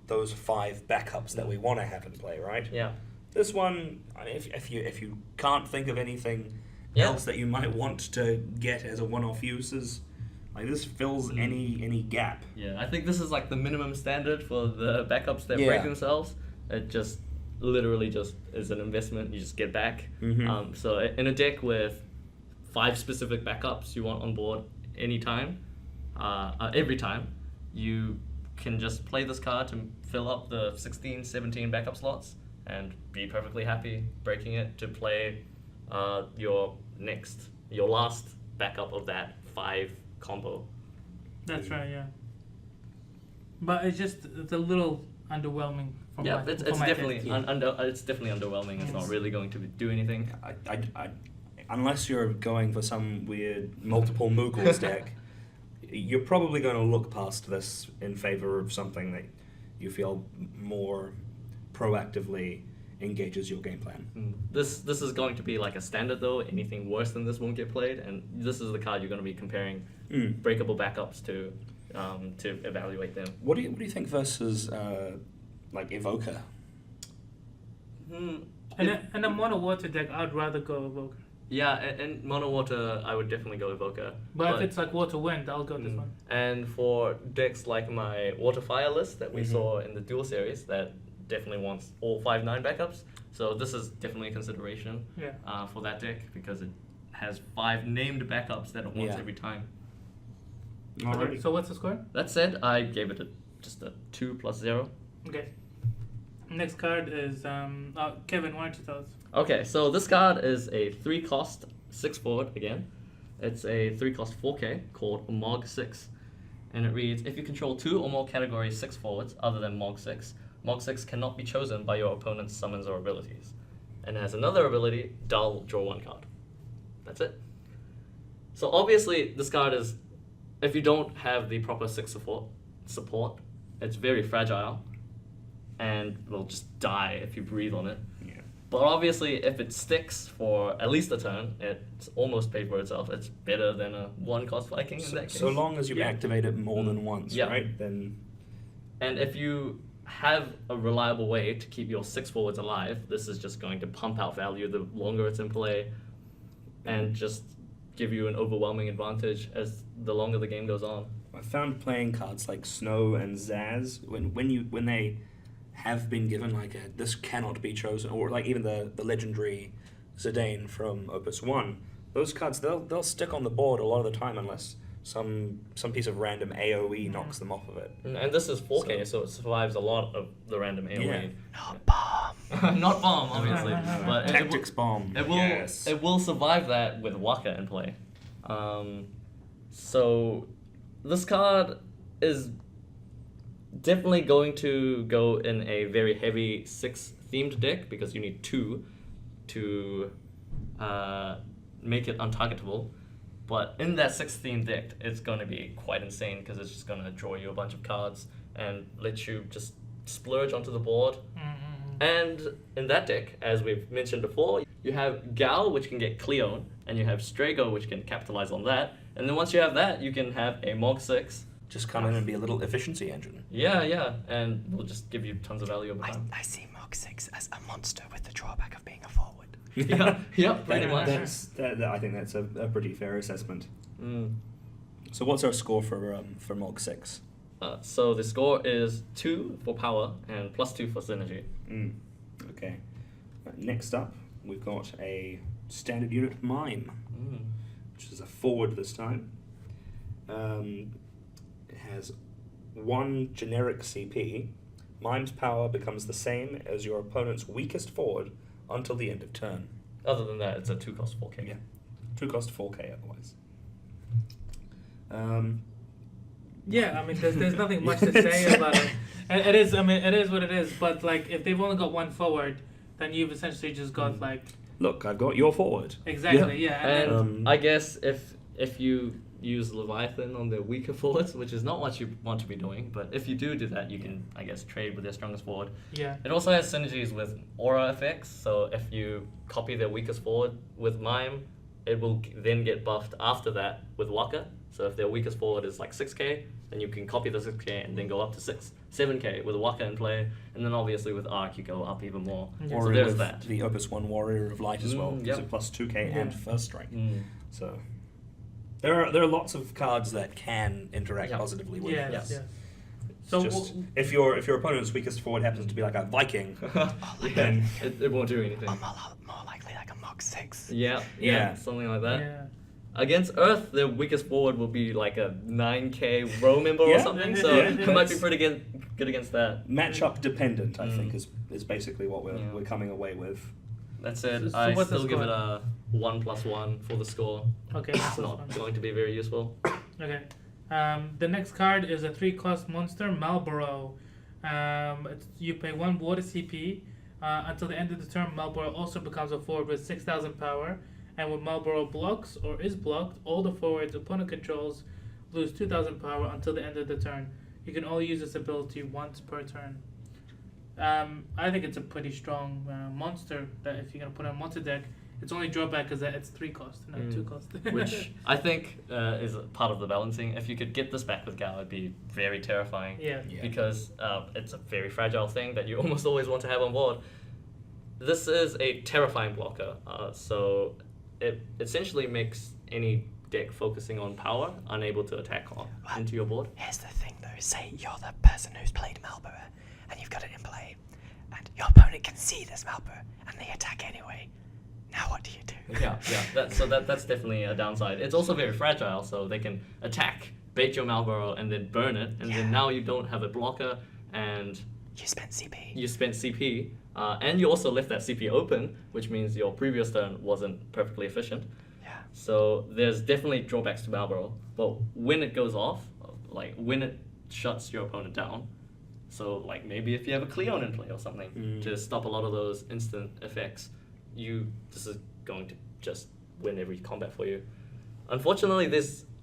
those 5 backups that we want to have in play, right? Yeah. This one, I mean, if you can't think of anything Yeah. else that you might want to get as a one-off uses, like this fills any gap. Yeah, I think this is like the minimum standard for the backups that Yeah. break themselves. It just literally just is an investment you just get back. Mhm. So in a deck with 5 specific backups you want on board anytime, every time, you can just play this card to fill up the 16, 17 backup slots and be perfectly happy breaking it to play your last backup of that 5 combo. That's right. Yeah. But it's a little underwhelming. For Yeah, my, it's for my definitely taste. it's definitely underwhelming. It's not Yes. really going to do anything. I unless you're going for some weird multiple Mughals deck, you're probably going to look past this in favor of something that you feel more proactively engages your game plan. This is going to be like a standard though. Anything worse than this won't get played, and this is the card you're going to be comparing breakable backups to evaluate them. What do you think versus like Evoker? And a mono water deck, I'd rather go Evoker. Yeah, and mono water, I would definitely go Evoker. But if it's like water wind, I'll go this one. And for decks like my water fire list that we saw in the dual series, that definitely wants all 5/9 backups. So this is definitely a consideration for that deck because it has 5 named backups that it wants every time. Okay, so what's the score? That said, I gave it just a 2+0. Okay. Next card is Kevin. Why don't you tell us? Okay, so this card is a 3-cost 6 forward again. It's a 3-cost 4K called Mog6. And it reads, if you control 2 or more category 6 forwards other than Mog6, Mog6 cannot be chosen by your opponent's summons or abilities. And it has another ability, Dull, draw 1 card. That's it. So obviously this card is, if you don't have the proper 6 support, it's very fragile and will just die if you breathe on it. Yeah. But obviously, if it sticks for at least a turn, it's almost paid for itself. It's better than a 1-cost Viking in that case. So long as you activate it more than once, Yeah. right? Then And if you have a reliable way to keep your 6 forwards alive, this is just going to pump out value the longer it's in play and just give you an overwhelming advantage as the longer the game goes on. I found playing cards like Snow and Zaz when they have been given like a this cannot be chosen, or like even the legendary Zidane from Opus 1, those cards they'll stick on the board a lot of the time unless some piece of random AoE knocks them off of it. And this is 4K, so it survives a lot of the random AoE. Yeah. Not bomb. Not bomb, obviously, but Tactics bomb. It will Yes. it will survive that with Waka in play. So this card is definitely going to go in a very heavy 6 themed deck because you need 2 to make it untargetable. But in that 6 themed deck, it's going to be quite insane because it's just going to draw you a bunch of cards and let you just splurge onto the board. And in that deck, as we've mentioned before, you have Gal, which can get Cleon, and you have Strago, which can capitalize on that. And then once you have that, you can have a Mog6. Just come in and be a little efficiency engine. Yeah, and we'll just give you tons of value over time. I see Mog 6 as a monster with the drawback of being a forward. yeah, pretty much. I think that's a pretty fair assessment. Mm. So what's our score for Mog 6? So the score is 2 for power and +2 for synergy. Okay. Next up, we've got a standard unit Mime, which is a forward this time. It has 1 generic CP, Mime's power becomes the same as your opponent's weakest forward until the end of turn. Other than that, it's a 2-cost 4K. Yeah. 2-cost 4K otherwise. Yeah, I mean, there's nothing much to say about it. It is, I mean, it is what it is. But like, if they've only got one forward, then you've essentially just got like. Look, I've got your forward. Exactly. Yeah. And I guess if you use Leviathan on their weaker forwards, which is not what you want to be doing, but if you do that, you can, I guess, trade with their strongest forward. Yeah. It also has synergies with aura effects, so if you copy their weakest forward with Mime, it will then get buffed after that with Waka. So if their weakest forward is like 6k, then you can copy the 6k and then go up to 7k with Waka in play, and then obviously with Arc you go up even more. Yeah. Or So there's with that. the Opus 1 Warrior of Light as well, gives yep. it plus 2k Yeah. and first strike. So there are lots of cards that can interact Yeah. positively with Yeah. this. Yeah. It's So just, if your opponent's weakest forward happens to be like a Viking, Yeah, it won't do anything. Or more likely like a Mach 6. Yeah, something like that. Yeah. Against Earth, their weakest forward will be like a 9k row member or Yeah. something, so Yeah. it might be pretty good against that. matchup dependent, I think, is basically what Yeah. we're coming away with. That said, So I what's the still give score? it a 1+1 for the score. Okay. It's That's not fun. going to be very useful. Okay. The next card is a 3-cost monster, Malboro. You pay 1 water CP. Until the end of the turn, Malboro also becomes a forward with 6,000 power. And when Malboro blocks or is blocked, all the forwards opponent controls lose 2,000 power until the end of the turn. You can only use this ability once per turn. I think it's a pretty strong monster that if you're going to put on a monster deck, its only drawback is that it's 3-cost, not 2-cost. Which I think is part of the balancing. If you could get this back with Gao, it'd be very terrifying. Yeah. Because it's a very fragile thing that you almost always want to have on board. This is a terrifying blocker, so it essentially makes any deck focusing on power unable to attack into your board. Here's the thing though, say you're the person who's played Malboro and you've got it in play, and your opponent can see this Malboro and they attack anyway. Now what do you do? Yeah. That's definitely a downside. It's also very fragile, so they can attack, bait your Malboro, and then burn it, and then now you don't have a blocker, and You spent CP. you spent CP, and you also left that CP open, which means your previous turn wasn't perfectly efficient. Yeah. So there's definitely drawbacks to Malboro, but when it goes off, like when it shuts your opponent down, so like maybe if you have a Cleon in play or something to stop a lot of those instant effects, this is going to just win every combat for you. Unfortunately,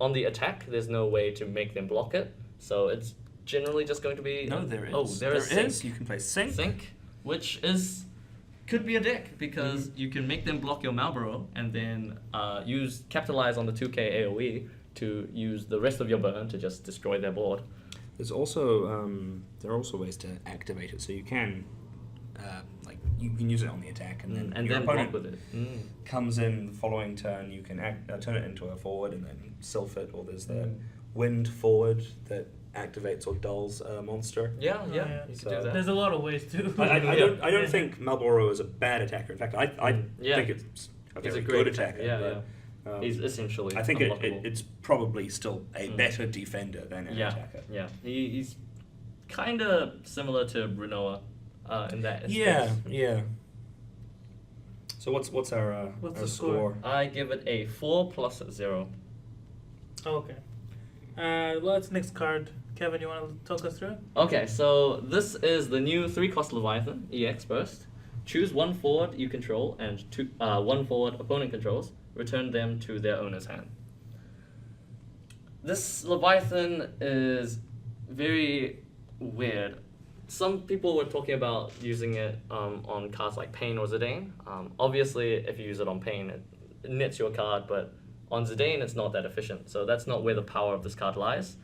on the attack, there's no way to make them block it, so it's generally just going to be No, there is. Oh, there is Sync. You can play Sync. Which could be a deck because you can make them block your Malboro and then capitalize on the 2k AoE to use the rest of your burn to just destroy their board. There's also there are also ways to activate it, so you can you can use it on the attack, and then your opponent block with it. comes in the following turn. You can turn it into a forward and then sylph it, or there's the wind forward that activates or dulls a monster. Yeah, yeah. You So- could do that. There's a lot of ways to. I don't think Malboro is a bad attacker. In fact, I think it's a He's very a great good attacker. Yeah. but, He's essentially I think unblockable. it's probably still a better defender than an attacker. Yeah. He's kind of similar to Renoa in that aspect. Yeah. So what's our What's our the score? I give it a 4+0. Okay. Well, that's next card. Kevin, you want to talk us through it? Okay, so this is the new 3-cost Leviathan, Xburst. Choose 1 forward you control and 1 forward opponent controls. Return them to their owner's hand. This Leviathan is very weird. Some people were talking about using it on cards like Pain or Zidane. Obviously, if you use it on Pain, it nets your card, but on Zidane, it's not that efficient. So that's not where the power of this card lies.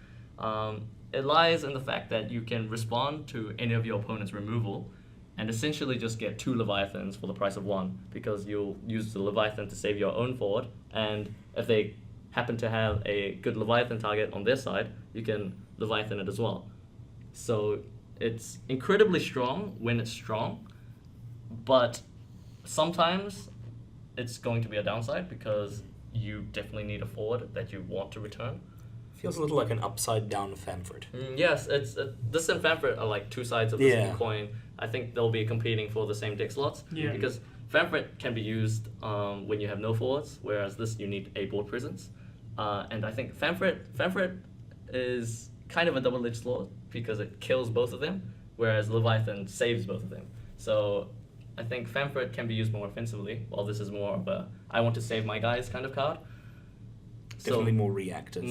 It lies in the fact that you can respond to any of your opponent's removal and essentially just get 2 Leviathans for the price of 1, because you'll use the Leviathan to save your own forward, and if they happen to have a good Leviathan target on their side, you can Leviathan it as well. So it's incredibly strong when it's strong, but sometimes it's going to be a downside because you definitely need a forward that you want to return. Feels a little like an upside down Famfrit. Yes, it's this and Famfrit are like two sides of the Yeah. same coin. I think they'll be competing for the same deck slots. Yeah. Because Famfrit can be used when you have no forwards, whereas this you need a board presence. And I think Famfrit is kind of a double-edged sword because it kills both of them, whereas Leviathan saves both of them. So I think Famfrit can be used more offensively, while this is more of a I want to save my guys kind of card. Definitely more reactive.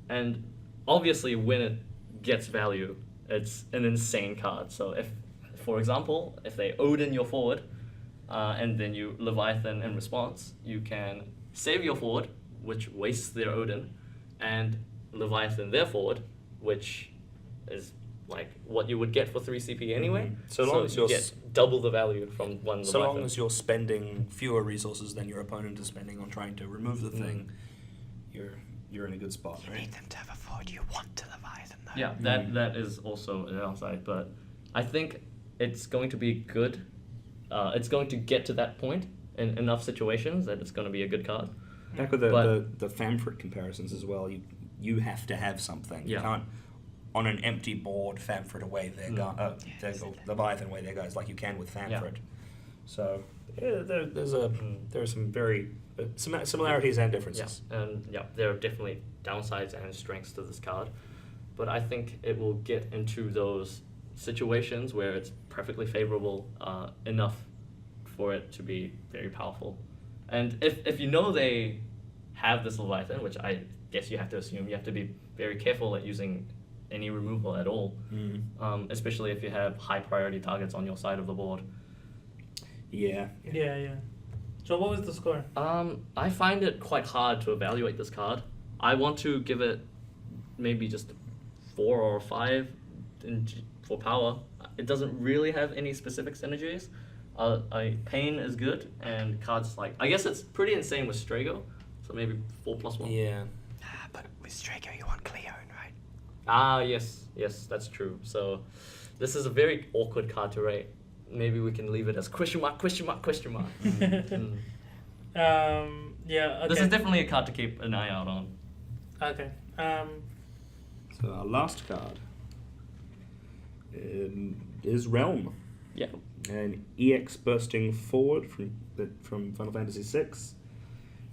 And obviously when it gets value, it's an insane card. So if, for example, if they Odin your forward, and then you Leviathan in response, you can save your forward, which wastes their Odin, and Leviathan their forward, which is like what you would get for 3 CP anyway. So long as you you're get double the value from one So Leviathan. long as you're spending fewer resources than your opponent is spending on trying to remove the thing, you're in a good spot, You right? need them to have a forward. You want to Leviathan, though. Yeah, that is also a downside, but I think it's going to be good. It's going to get to that point in enough situations that it's going to be a good card. Back with the Famfrit comparisons as well, you have to have something. You Yeah. can't, on an empty board, Famfrit away their Leviathan away their guys like you can with Famfrit. Yeah. So there are some very similarities and differences. Yeah, and there are definitely downsides and strengths to this card, but I think it will get into those situations where it's perfectly favorable enough for it to be very powerful. And if you know they have this Leviathan, which I guess you have to assume, you have to be very careful at using any removal at all, especially if you have high priority targets on your side of the board. Yeah. Yeah. So what was the score? I find it quite hard to evaluate this card. I want to give it maybe just 4 or 5 for power. It doesn't really have any specific synergies. Pain is good, and cards like... I guess it's pretty insane with Strago, so maybe 4+1. Yeah. But with Strago, you want Cleon, right? Yes, that's true. So this is a very awkward card to rate. Maybe we can leave it as question mark. Yeah, okay. This is definitely a card to keep an eye out on. Okay. So our last card is Realm. Yeah. An EX bursting forward from Final Fantasy VI.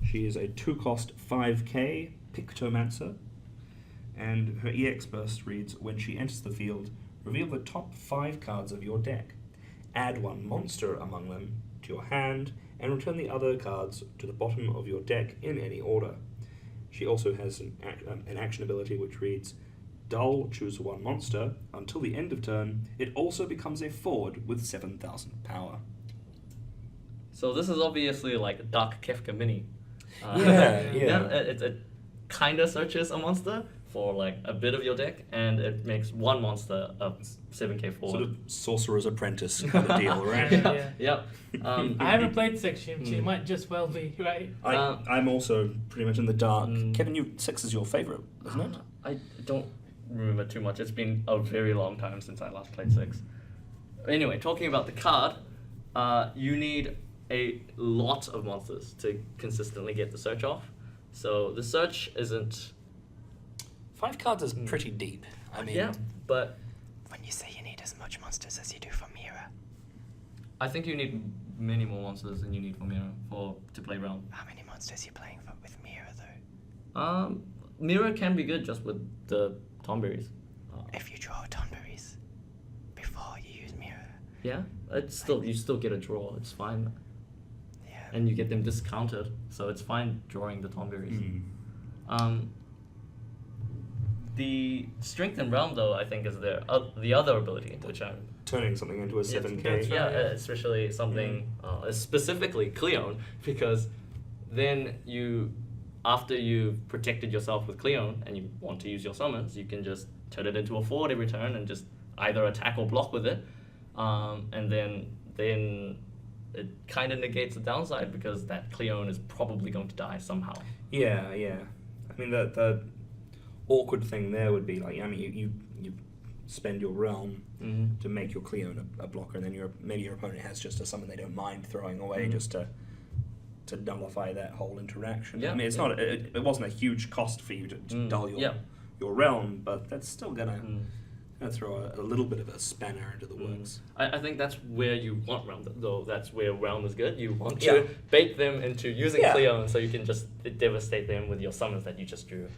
She is a 2-cost 5k Pictomancer, and her EX burst reads, when she enters the field, reveal the top 5 cards of your deck. Add 1 monster among them to your hand, and return the other cards to the bottom of your deck in any order. She also has an action ability which reads, Dull, choose 1 monster. Until the end of turn, it also becomes a forward with 7,000 power. So this is obviously like Dark Kefka Mini. Yeah. It kind of searches a monster for like a bit of your deck, and it makes 1 monster a 7k forward. Sort of Sorcerer's Apprentice kind of deal, right? Yeah. Yep. I haven't played 6. She might just well be, right? I'm also pretty much in the dark. Kevin, 6 is your favourite, isn't it? I don't remember too much. It's been a very long time since I last played 6. Anyway, talking about the card, you need a lot of monsters to consistently get the search off. So the search isn't... 5 cards is pretty deep. I mean, yeah, but... When you say you need as much monsters as you do for Mira, I think you need many more monsters than you need for Mira to play Realm. how many monsters are you playing with Mira, though? Mira can be good just with the Tomberries. If you draw Tonberries before you use Mira. Yeah, you still get a draw. It's fine, Yeah. and you get them discounted, so it's fine drawing the Tomberries. The Strength in Realm, though, I think is the other ability, which I'm... turning something into a 7k. that's Yeah, right. especially something, specifically Cleon, because then after you've protected yourself with Cleon and you want to use your summons, you can just turn it into a forward every turn and just either attack or block with it, and then it kind of negates the downside because that Cleon is probably going to die somehow. Yeah. I mean, the awkward thing there would be like, I mean, you spend your Realm to make your Cleon a blocker, and then maybe your opponent has just a summon they don't mind throwing away just to to nullify that whole interaction. Yeah, I mean, it's yeah. not. It wasn't a huge cost for you to dull your realm, but that's still gonna throw a little bit of a spanner into the works. I think that's where you want realm, though. That's where realm is good. You want Yeah. to bait them into using Yeah. Cleon, so you can just devastate them with your summons that you just drew.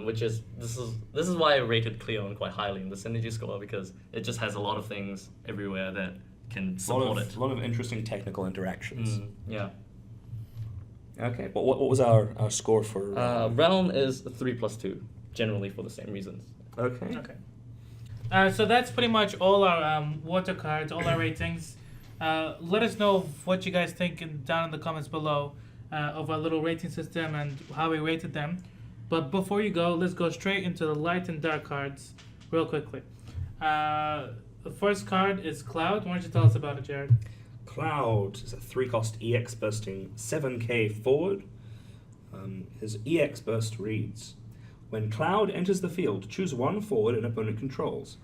Which is this is why I rated Cleon quite highly in the synergy score, because it just has a lot of things everywhere that can support it. A lot of interesting technical interactions. Yeah. Okay, but what was our score for? Realm is 3+2, generally for the same reasons. Okay. Okay. So that's pretty much all our water cards, all our ratings. Let us know what you guys think down in the comments below of our little rating system and how we rated them. But before you go, let's go straight into the light and dark cards real quickly. The first card is Cloud. Why don't you tell us about it, Jared? Cloud is a 3-cost EX bursting 7k forward. His EX burst reads: when Cloud enters the field, choose one forward an opponent controls.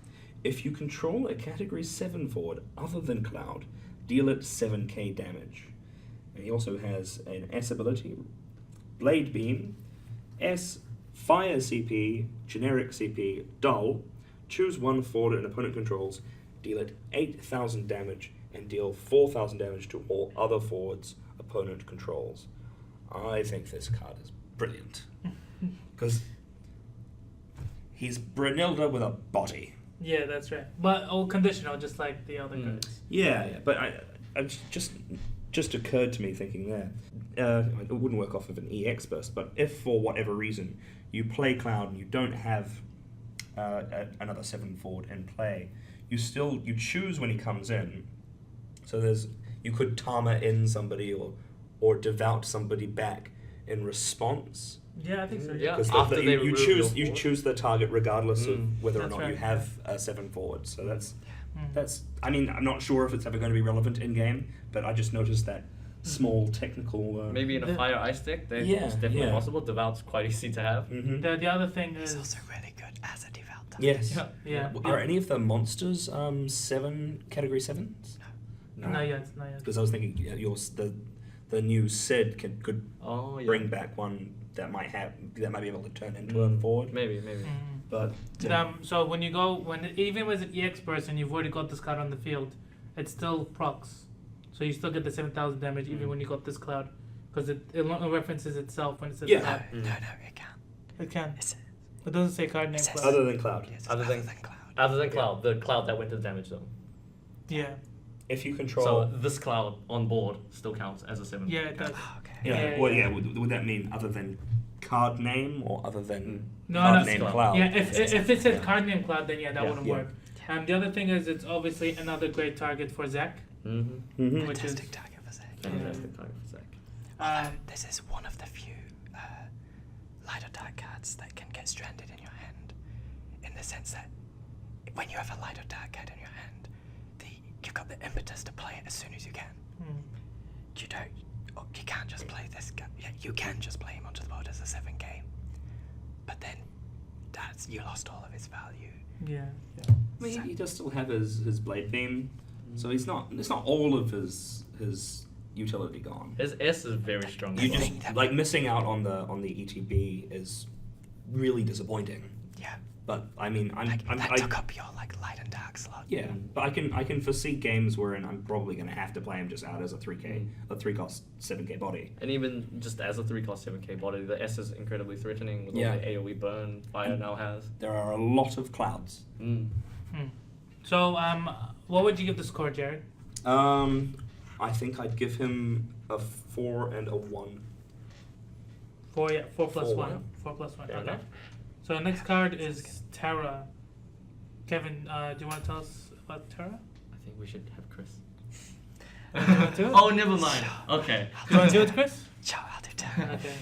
If you control a Category 7 forward other than Cloud, deal it 7k damage. And he also has an S ability, Blade Beam, S, Fire CP, Generic CP, Dull. Choose one forward an opponent controls, deal it 8,000 damage, and deal 4,000 damage to all other forwards opponent controls. I think this card is brilliant. Because he's Brunilda with a body. Yeah, that's right. But all conditional, just like the other cards. Yeah, but I just occurred to me thinking there. It wouldn't work off of an EX burst, but if for whatever reason you play Cloud and you don't have another 7 forward in play, you choose when he comes in. So you could Tama in somebody or devout somebody back in response. Yeah, I think so. Yeah. Because After they you remove choose your you choose the target regardless of whether or That's not right. you have a 7 forward. So that's. I mean, I'm not sure if it's ever going to be relevant in game, but I just noticed that small technical. Maybe in a fire ice deck, it's definitely possible. Devout's quite easy to have. Mm-hmm. The other thing It's is also really good as a devout type. Yes. Yeah. Are any of the monsters 7 category 7s? No. Not yet. Because I was thinking the new Sid could bring back one that might be able to turn into a forward. Maybe. But So when even with an EX burst and you've already got this card on the field, it still procs. So you still get the 7,000 damage even when you got this Cloud, because it references itself when it says Yeah. Cloud. No, it can't. It can. It's, It doesn't say card name It says- Cloud. other than Cloud, yes, Other other than- than Cloud. Other than Cloud, the Cloud that went to the damage zone. Yeah. if you control. So this Cloud on board still counts as a 7. Yeah, it does. Oh, okay. Yeah. Would that mean other than card name or other than No, card no. name Cloud. Cloud? Yeah, if it said card name Cloud, then that wouldn't Yeah. work. The other thing is it's obviously another great target for Zac, Mm-hmm. which is Fantastic target for Zach. Fantastic target for Zach. Although this is one of the few light or dark cards that can get stranded in your hand, in the sense that when you have a light or dark card in your hand, you've got the impetus to play it as soon as you can. You can't just play this guy. Yeah, you can just play him onto the board as a 7k, but then you lost all of his value. yeah. I mean, he does still have his blade beam, so it's not all of his utility gone. His S is very strong. You as well. just like missing out on the ETB is really disappointing. Yeah, But I mean, that took up your light and dark slot. yeah, but I can foresee games wherein I'm probably going to have to play him just out as a 3-cost 7k body. And even just as a 3-cost 7k body, the S is incredibly threatening with all the AoE burn Fire now has. There are a lot of clouds. So what would you give the score, Jared? I think I'd give him a 4 and a 1. 4 plus 1. 1. 4 plus 1. Fair Okay. enough. So next card is Terra. Kevin, do you want to tell us about Terra? I think we should have Chris. Do you want to do it? Oh, never mind. Okay. Do you want to do it, Chris? Sure, I'll do Terra. Okay,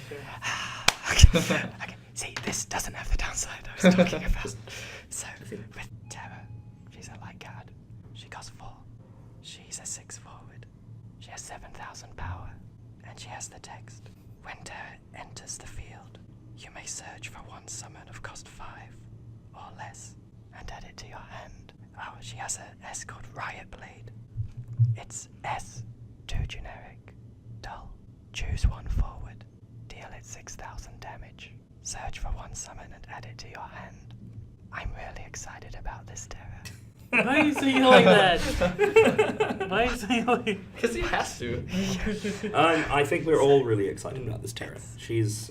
sure. Okay, see, this doesn't have the downside I was talking about. So, with Terra, she's a light card. She costs 4. She's a 6 forward. She has 7,000 power. And she has the text. When Terra enters the field, you may search for one summon of cost 5 or less and add it to your hand. Oh, she has an S called Riot Blade. It's S, too generic. Dull. Choose one forward. Deal it 6,000 damage. Search for one summon and add it to your hand. I'm really excited about this, Terra. Why are you saying it like that? Why are you saying it like Because he has to. I think we're all really excited about this Terra. She is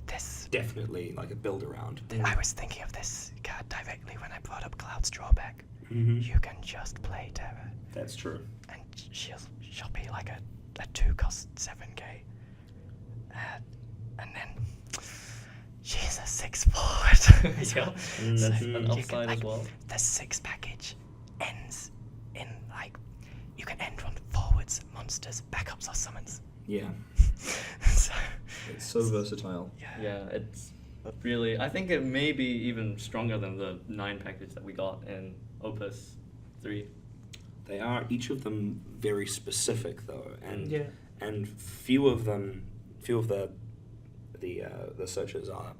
This. definitely like a build around. I was thinking of this card directly when I brought up Cloud's Drawback. Mm-hmm. You can just play Terra, That's true. and she'll be like a 2-cost 7k. And then she's a 6 forward. Yeah, So that's Mhm. an you upside can, as well. The 6 package ends in like you can end on forwards, monsters, backups, or summons. Yeah, So it's so versatile. Yeah, it's really. I think it may be even stronger than the 9 package that we got in Opus 3. They are each of them very specific though, and Yeah. and few of the searches are.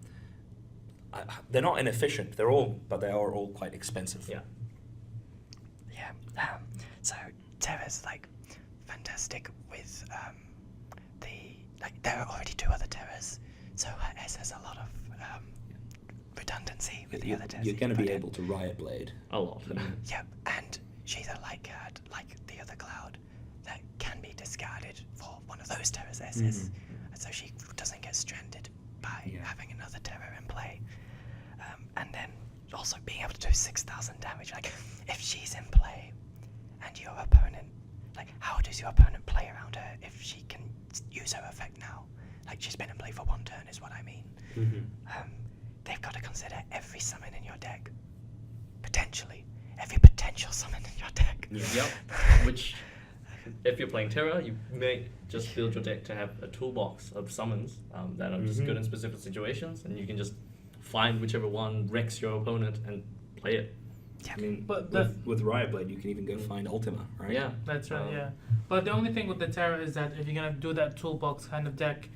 They're not inefficient. They are all quite expensive. Yeah. yeah. So Terra's like fantastic with there are already 2 other Terras, so her S has a lot of redundancy with the other Terras. You're going to But be able to Riot Blade. A lot. Yeah, and she's a light card like the other Cloud that can be discarded for one of those Terra's S's, so she doesn't get stranded by having another Terra in play. And then also being able to do 6,000 damage. Like, if she's in play and your opponent, like, how does your opponent play around her if she can use her effect now? Like, she's been in play for 1 turn, is what I mean. They've got to consider every summon in your deck. Potentially. Every potential summon in your deck. Yep. Which, if you're playing Terra, you may just build your deck to have a toolbox of summons that are just good in specific situations, and you can just find whichever one wrecks your opponent and play it. Yeah. I mean, But with Riot Blade, you can even go find Ultima, right? Yeah. That's right, yeah. But the only thing with the Terra is that if you're going to do that toolbox kind of deck,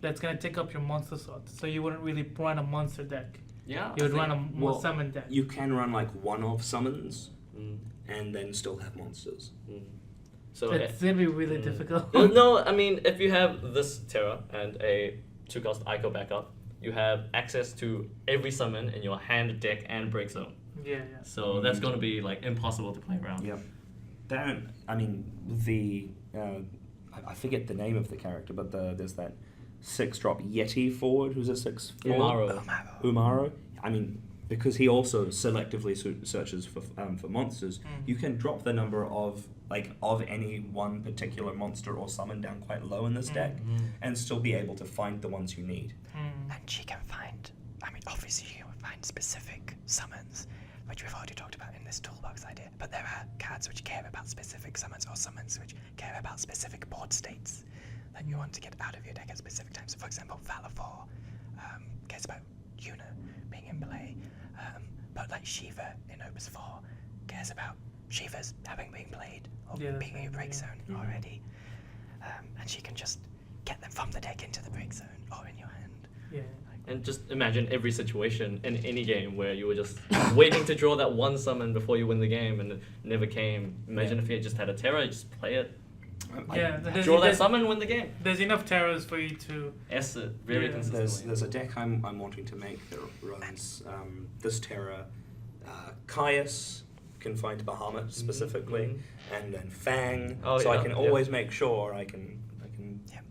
that's going to take up your monster slots. So you wouldn't really run a monster deck. Yeah. You would run a well, more summon deck. You can run like one-off summons and then still have monsters. So It's going to be really difficult. no, I mean, if you have this Terra and a 2-cost Ico backup, you have access to every summon in your hand, deck, and break zone. Yeah. So that's going to be like impossible to play around. Yep. I forget the name of the character, but there's that 6-drop Yeti forward who's a 6 forward. Umaro. I mean, because he also selectively searches for monsters, you can drop the number of any one particular monster or summon down quite low in this deck, and still be able to find the ones you need. And she can find, obviously she can find specific summons, which we've already talked about in this toolbox idea, but there are cards which care about specific summons, or summons which care about specific board states that you want to get out of your deck at specific times. So for example, Valor 4 cares about Yuna being in play, but like Shiva in Opus 4 cares about Shiva's having been played, or being in your break zone already, and she can just get them from the deck into the break zone or in your hand. Yeah. And just imagine every situation in any game where you were just waiting to draw that one summon before you win the game and it never came. Imagine if you had just had a Terra, you just play it, draw that summon, win the game. There's enough Terras for you to S it very consistently. There's a deck I'm wanting to make that runs this Terra, Caius, can find Bahamut specifically, and then Fang. I can always make sure I can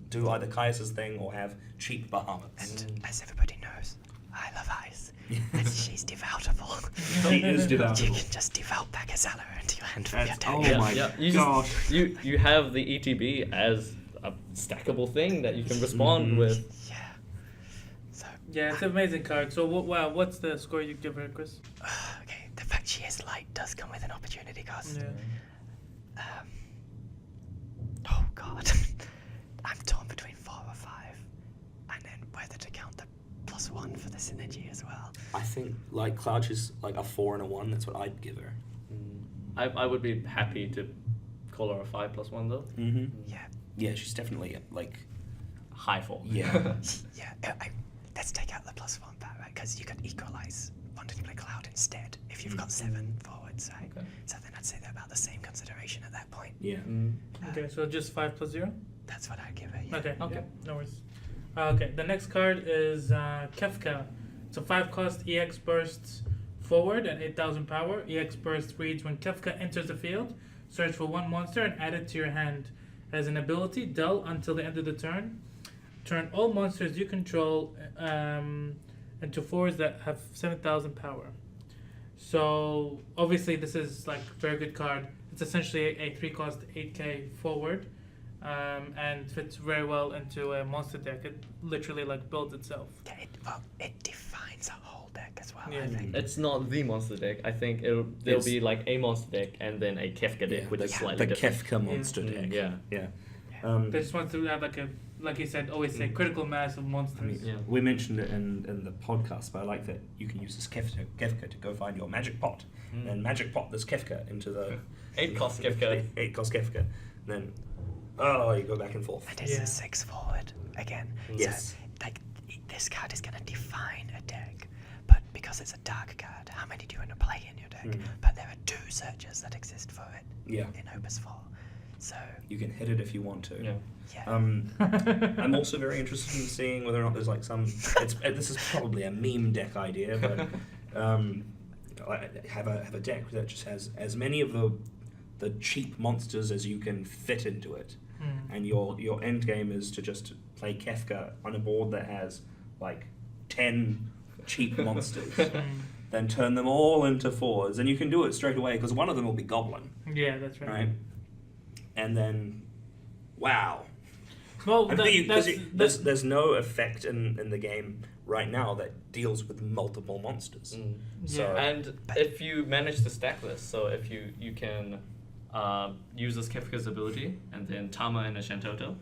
do either Caius's thing or have cheap Bahamuts. And as everybody knows, I love ice. And she's devoutable. She is You devoutable. can just devout back a Zeller into your hand from your That's- deck. oh my You gosh. you have the ETB as a stackable thing that you can respond with. Yeah. So, Yeah, it's an amazing card. So what's the score you give her, Chris? okay, the fact she is light does come with an opportunity cost. Yeah. Oh god. I'm torn between 4 or 5. And then whether to count the +1 for the synergy as well. I think Clouch is like a 4 and a 1. That's what I'd give her. I would be happy to call her a 5+1 though. Yeah. Yeah, she's definitely High 4. Yeah. Yeah. Let's take out the +1 part, right? Because you could equalize wanting to play Cloud instead if you've got 7 forwards, right? Okay. So then I'd say they're about the same consideration at that point. Yeah. Okay, so just 5 + 0? That's what I'd give it. Yeah. Okay. Okay. Yeah, no worries. Okay. The next card is Kefka. It's a 5-cost EX burst forward and 8,000 power. EX burst reads when Kefka enters the field, search for one monster and add it to your hand. As an ability, dull until the end of the turn. Turn all monsters you control into fours that have 7,000 power. So obviously this is like a very good card. It's essentially a 3-cost 8k forward, and fits very well into a monster deck. It literally like builds itself. Yeah, it defines a whole deck as well. Yeah. I think. It's not the monster deck. I think there'll It's- be like a monster deck and then a Kefka deck, which is slightly the different. Kefka monster deck. Yeah. Yeah. They just want to have like you said, always say critical mass of monsters. I mean, Yeah. we mentioned it in the podcast, but I like that you can use this Kefka to go find your magic pot, and magic pot this Kefka into the 8-cost Kefka. 8-cost Kefka. Then, you go back and forth. And it's Yeah. a 6 forward again. Yes. So, like, this card is going to define a deck. But because it's a dark card, how many do you want to play in your deck? But there are 2 searches that exist for it Yeah. in Opus 4. So, You can hit it if you want to. Yeah. yeah. I'm also very interested in seeing whether or not there's like some. This is probably a meme deck idea, but have a deck that just has as many of the cheap monsters as you can fit into it, and your end game is to just play Kefka on a board that has like 10 cheap monsters. Then turn them all into 4s, and you can do it straight away because one of them will be Goblin, Yeah, that's right. right? And then, wow. Well, There's no effect in the game right now that deals with multiple monsters. So Yeah. And if you manage to stack this, so if you can use this Kefka's ability and then Tama and a Shantoto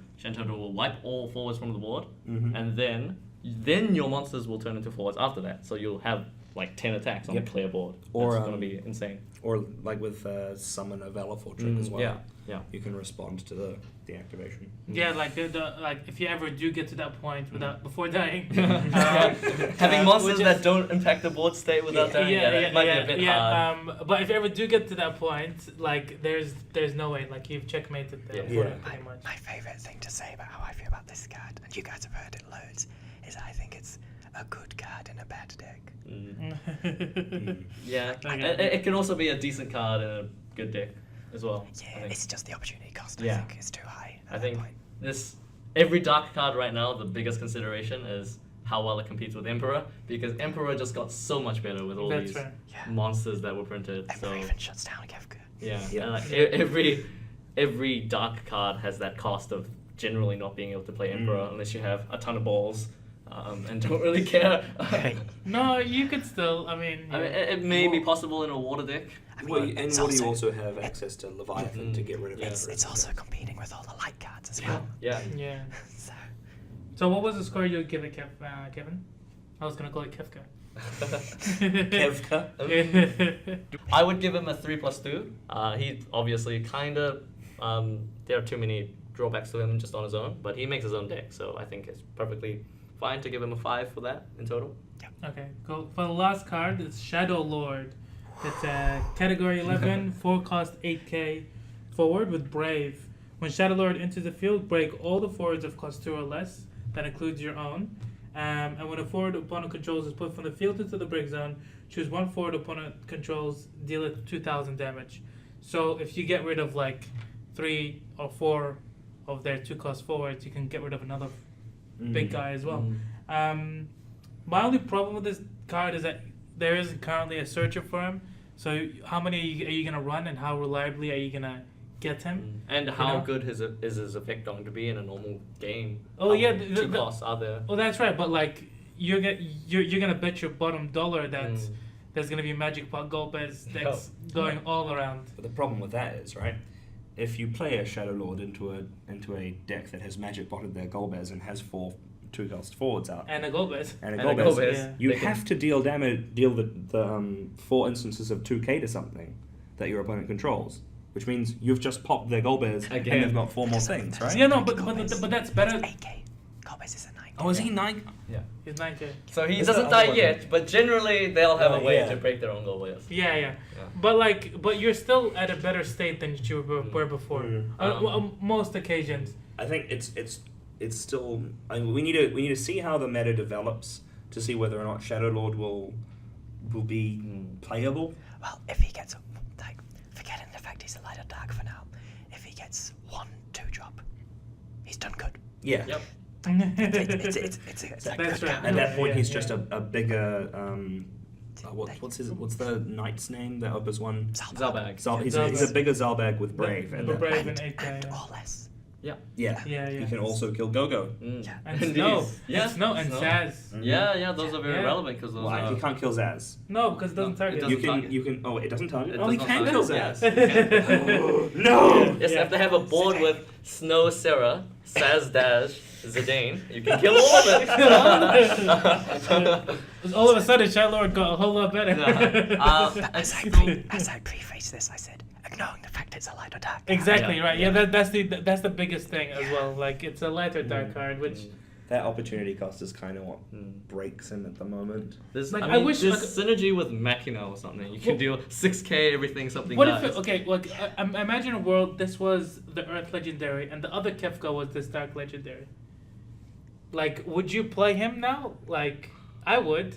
will wipe all forwards from the board, and then your monsters will turn into forwards after that. So you'll have like 10 attacks on Yep. the clear board. Or, That's going to be insane. or like with Summon a Valorful trick as well. Yeah. You can respond to the activation. Yeah, like like if you ever do get to that point before dying, Having monsters that don't impact the board state without dying, that might be a bit hard. But if you ever do get to that point, like there's no way, like you've checkmated the Yeah. opponent My, pretty much. my favourite thing to say about how I feel about this card, and you guys have heard it loads, is I think it's a good card in a bad deck. Yeah, Okay. it can also be a decent card in a good deck as well. I Yeah, think. it's just the opportunity cost, Yeah. I think, is too high. At I that think point. every dark card right now, the biggest consideration is how well it competes with Emperor, because Emperor just got so much better with all That's these right. Yeah. monsters that were printed. Emperor So even shuts down Kefka. yeah, Yeah. and like every dark card has that cost of generally not being able to play Emperor unless you have a ton of balls and don't really care. No, you could still. I mean, I mean, it may be possible in a water deck. I mean, Well, and it's what do you also, also have access to Leviathan to get rid of Yeah. Emperor? it's also competing with all the light cards as well. Yeah. yeah. So, So what was the score you would give it, Kevin? I was gonna call it Kefka. Kefka? I would give him a 3+2. He obviously kind of there are too many drawbacks to him just on his own, but he makes his own deck, so I think it's perfectly fine to give him a 5 for that in total. Okay, cool. For the last card, it's Shadow Lord. It's a category 11, 4-cost 8k forward with Brave. When Shadow Lord enters the field, break all the forwards of cost 2 or less. That includes your own. And when a forward opponent controls is put from the field into the break zone, choose one forward opponent controls, deal it 2,000 damage. So if you get rid of like 3 or 4 of their 2-cost forwards, you can get rid of another big guy as well. My only problem with this card is that there isn't currently a searcher for him. So how many are you gonna run, and how reliably are you gonna get him? And how know? good is his effect going to be in a normal game? Oh, How yeah, many the- two costs are there? Oh, that's right. But like you're gonna bet your bottom dollar that there's gonna be Magic Pot Golbez decks going all around. But the problem with that is, right, if you play a Shadow Lord into a deck that has Magic botted their Golbez and has 4 2-cost forwards out, And a Golbez. and a And a Golbez, Golbez, Yeah. you they can- have to deal the 4 instances of 2k to something that your opponent controls, which means you've just popped their Golbez and Again. they've got 4 more things, right? Yeah, no, but Golbez. that's better. That's 8k. Golbez is a 9k. Oh, is he 9? Yeah. He's 9K. So he Is doesn't that die other yet, but generally they'll have a way yeah. to break their own goal, yes. Yeah. But you're still at a better state than you were before. Most occasions. I think it's still. I mean, we need to see how the meta develops to see whether or not Shadow Lord will be playable. Well, if he gets, like, forgetting the fact he's a light or dark for now, if he gets 1/2 drop, he's done good. Yeah. Yep. It's like That's good right. At count. that point, Yeah, he's yeah. just a bigger. What's the knight's name? The Opus one. Zalbag. He's a bigger Zalbag with brave. But that brave point. and 8K. And Yeah. or less. Yeah. He can also kill Gogo. Yeah. And Indeed. Snow. Yeah. And Snow and Snow. Saz. Yeah, those are very Yeah. relevant because those Why? are. He can't kill Zaz. No, because it doesn't No, target. it You doesn't can. target. You can. Oh, it doesn't target. It Oh, he does can not kill target, Zaz. yes. No. Yes, Yeah. if they have a board with Snow Sarah, Saz Dash, Zidane, you can kill all of it. All of a sudden, Shadow Lord got a whole lot better. As I preface this, I said, ignoring the fact it's a light or dark. Exactly Yeah, right. yeah. Yeah, that's the biggest thing as well. Like it's a lighter dark card, which That opportunity cost is kind of what breaks him at the moment. There's, Like, I I mean, wish, there's like- synergy with Machina or something. You can Well- do 6k everything something what dies. if like imagine a world this was the Earth Legendary and the other Kefka was this Dark Legendary. Like, would you play him now? Like, I would.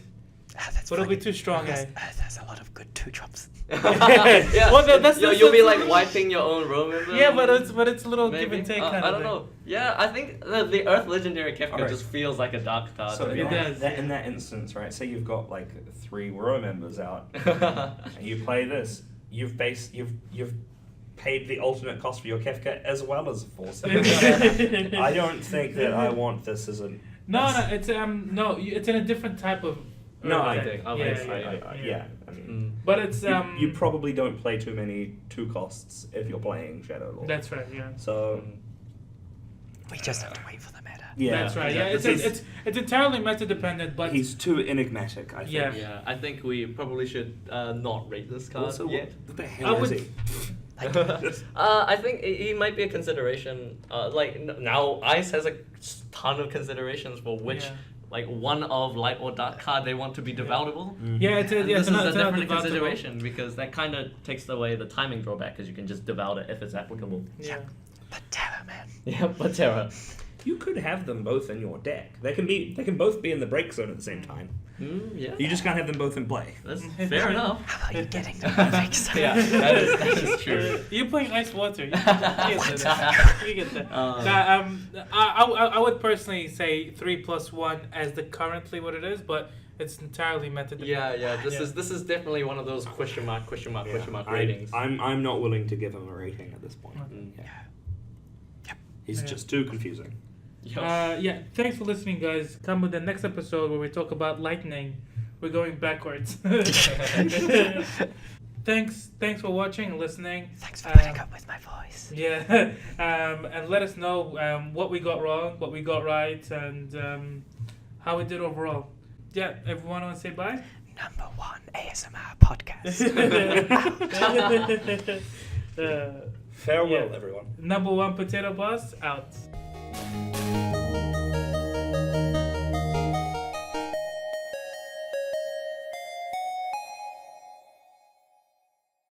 That's But it'll be funny. too strong, There's, eh? there's a lot of good 2 drops. Yeah. Well, that's You'll be like wiping your own roam. Yeah, but it's a little Maybe. give and take I kind of don't thing. know. Yeah, I think the Earth Legendary Kefka Alright. just feels like a dark card. So to me. It does. in that instance, right? Say you've got like 3 row members out, and you play this. You've paid the alternate cost for your Kefka as well as 4 seconds. I don't think that I want this as a. It's it's in a different type of. No, Earth I deck. think. Yeah. I mean, But it's you probably don't play too many 2 costs if you're playing Shadow Lord. That's right. Yeah. So We just have to wait for the meta. yeah, That's right. Yeah. He's- It's entirely meta dependent, but he's too enigmatic. I think. Yeah. Yeah, I think we probably should not rate this card Also, yet. what the I hell is would- he? I think he might be a consideration. Now, Ice has a ton of considerations for which, Yeah. one of light or dark card they want to be devoutable. yeah, it's a, And yeah, this it's is not a definite devoutable. consideration because that kind of takes away the timing drawback because you can just devout it if it's applicable. Yeah. But Terra, man. Yeah, but Terra. You could have them both in your deck. They can both be in the break zone at the same time. Yeah. You just can't have them both in play. That's fair enough. How about you getting the perfect Yeah, that is true. You're playing ice water. You get that. You get that. I would personally say 3+1 as the currently what it is, but it's entirely meta dependent. Yeah. This is definitely one of those question mark ratings. I'm not willing to give him a rating at this point. Okay. Yeah. He's Yeah. just too confusing. Yeah, thanks for listening, guys. Come with the next episode where we talk about lightning. We're going backwards. Thanks for watching and listening. Thanks for putting up with my voice. Yeah, and let us know what we got wrong, what we got right, and how we did overall. Yeah, everyone want to say bye? Number 1 ASMR podcast. uh, Farewell, Yeah. everyone. Number 1 Potato Boss out.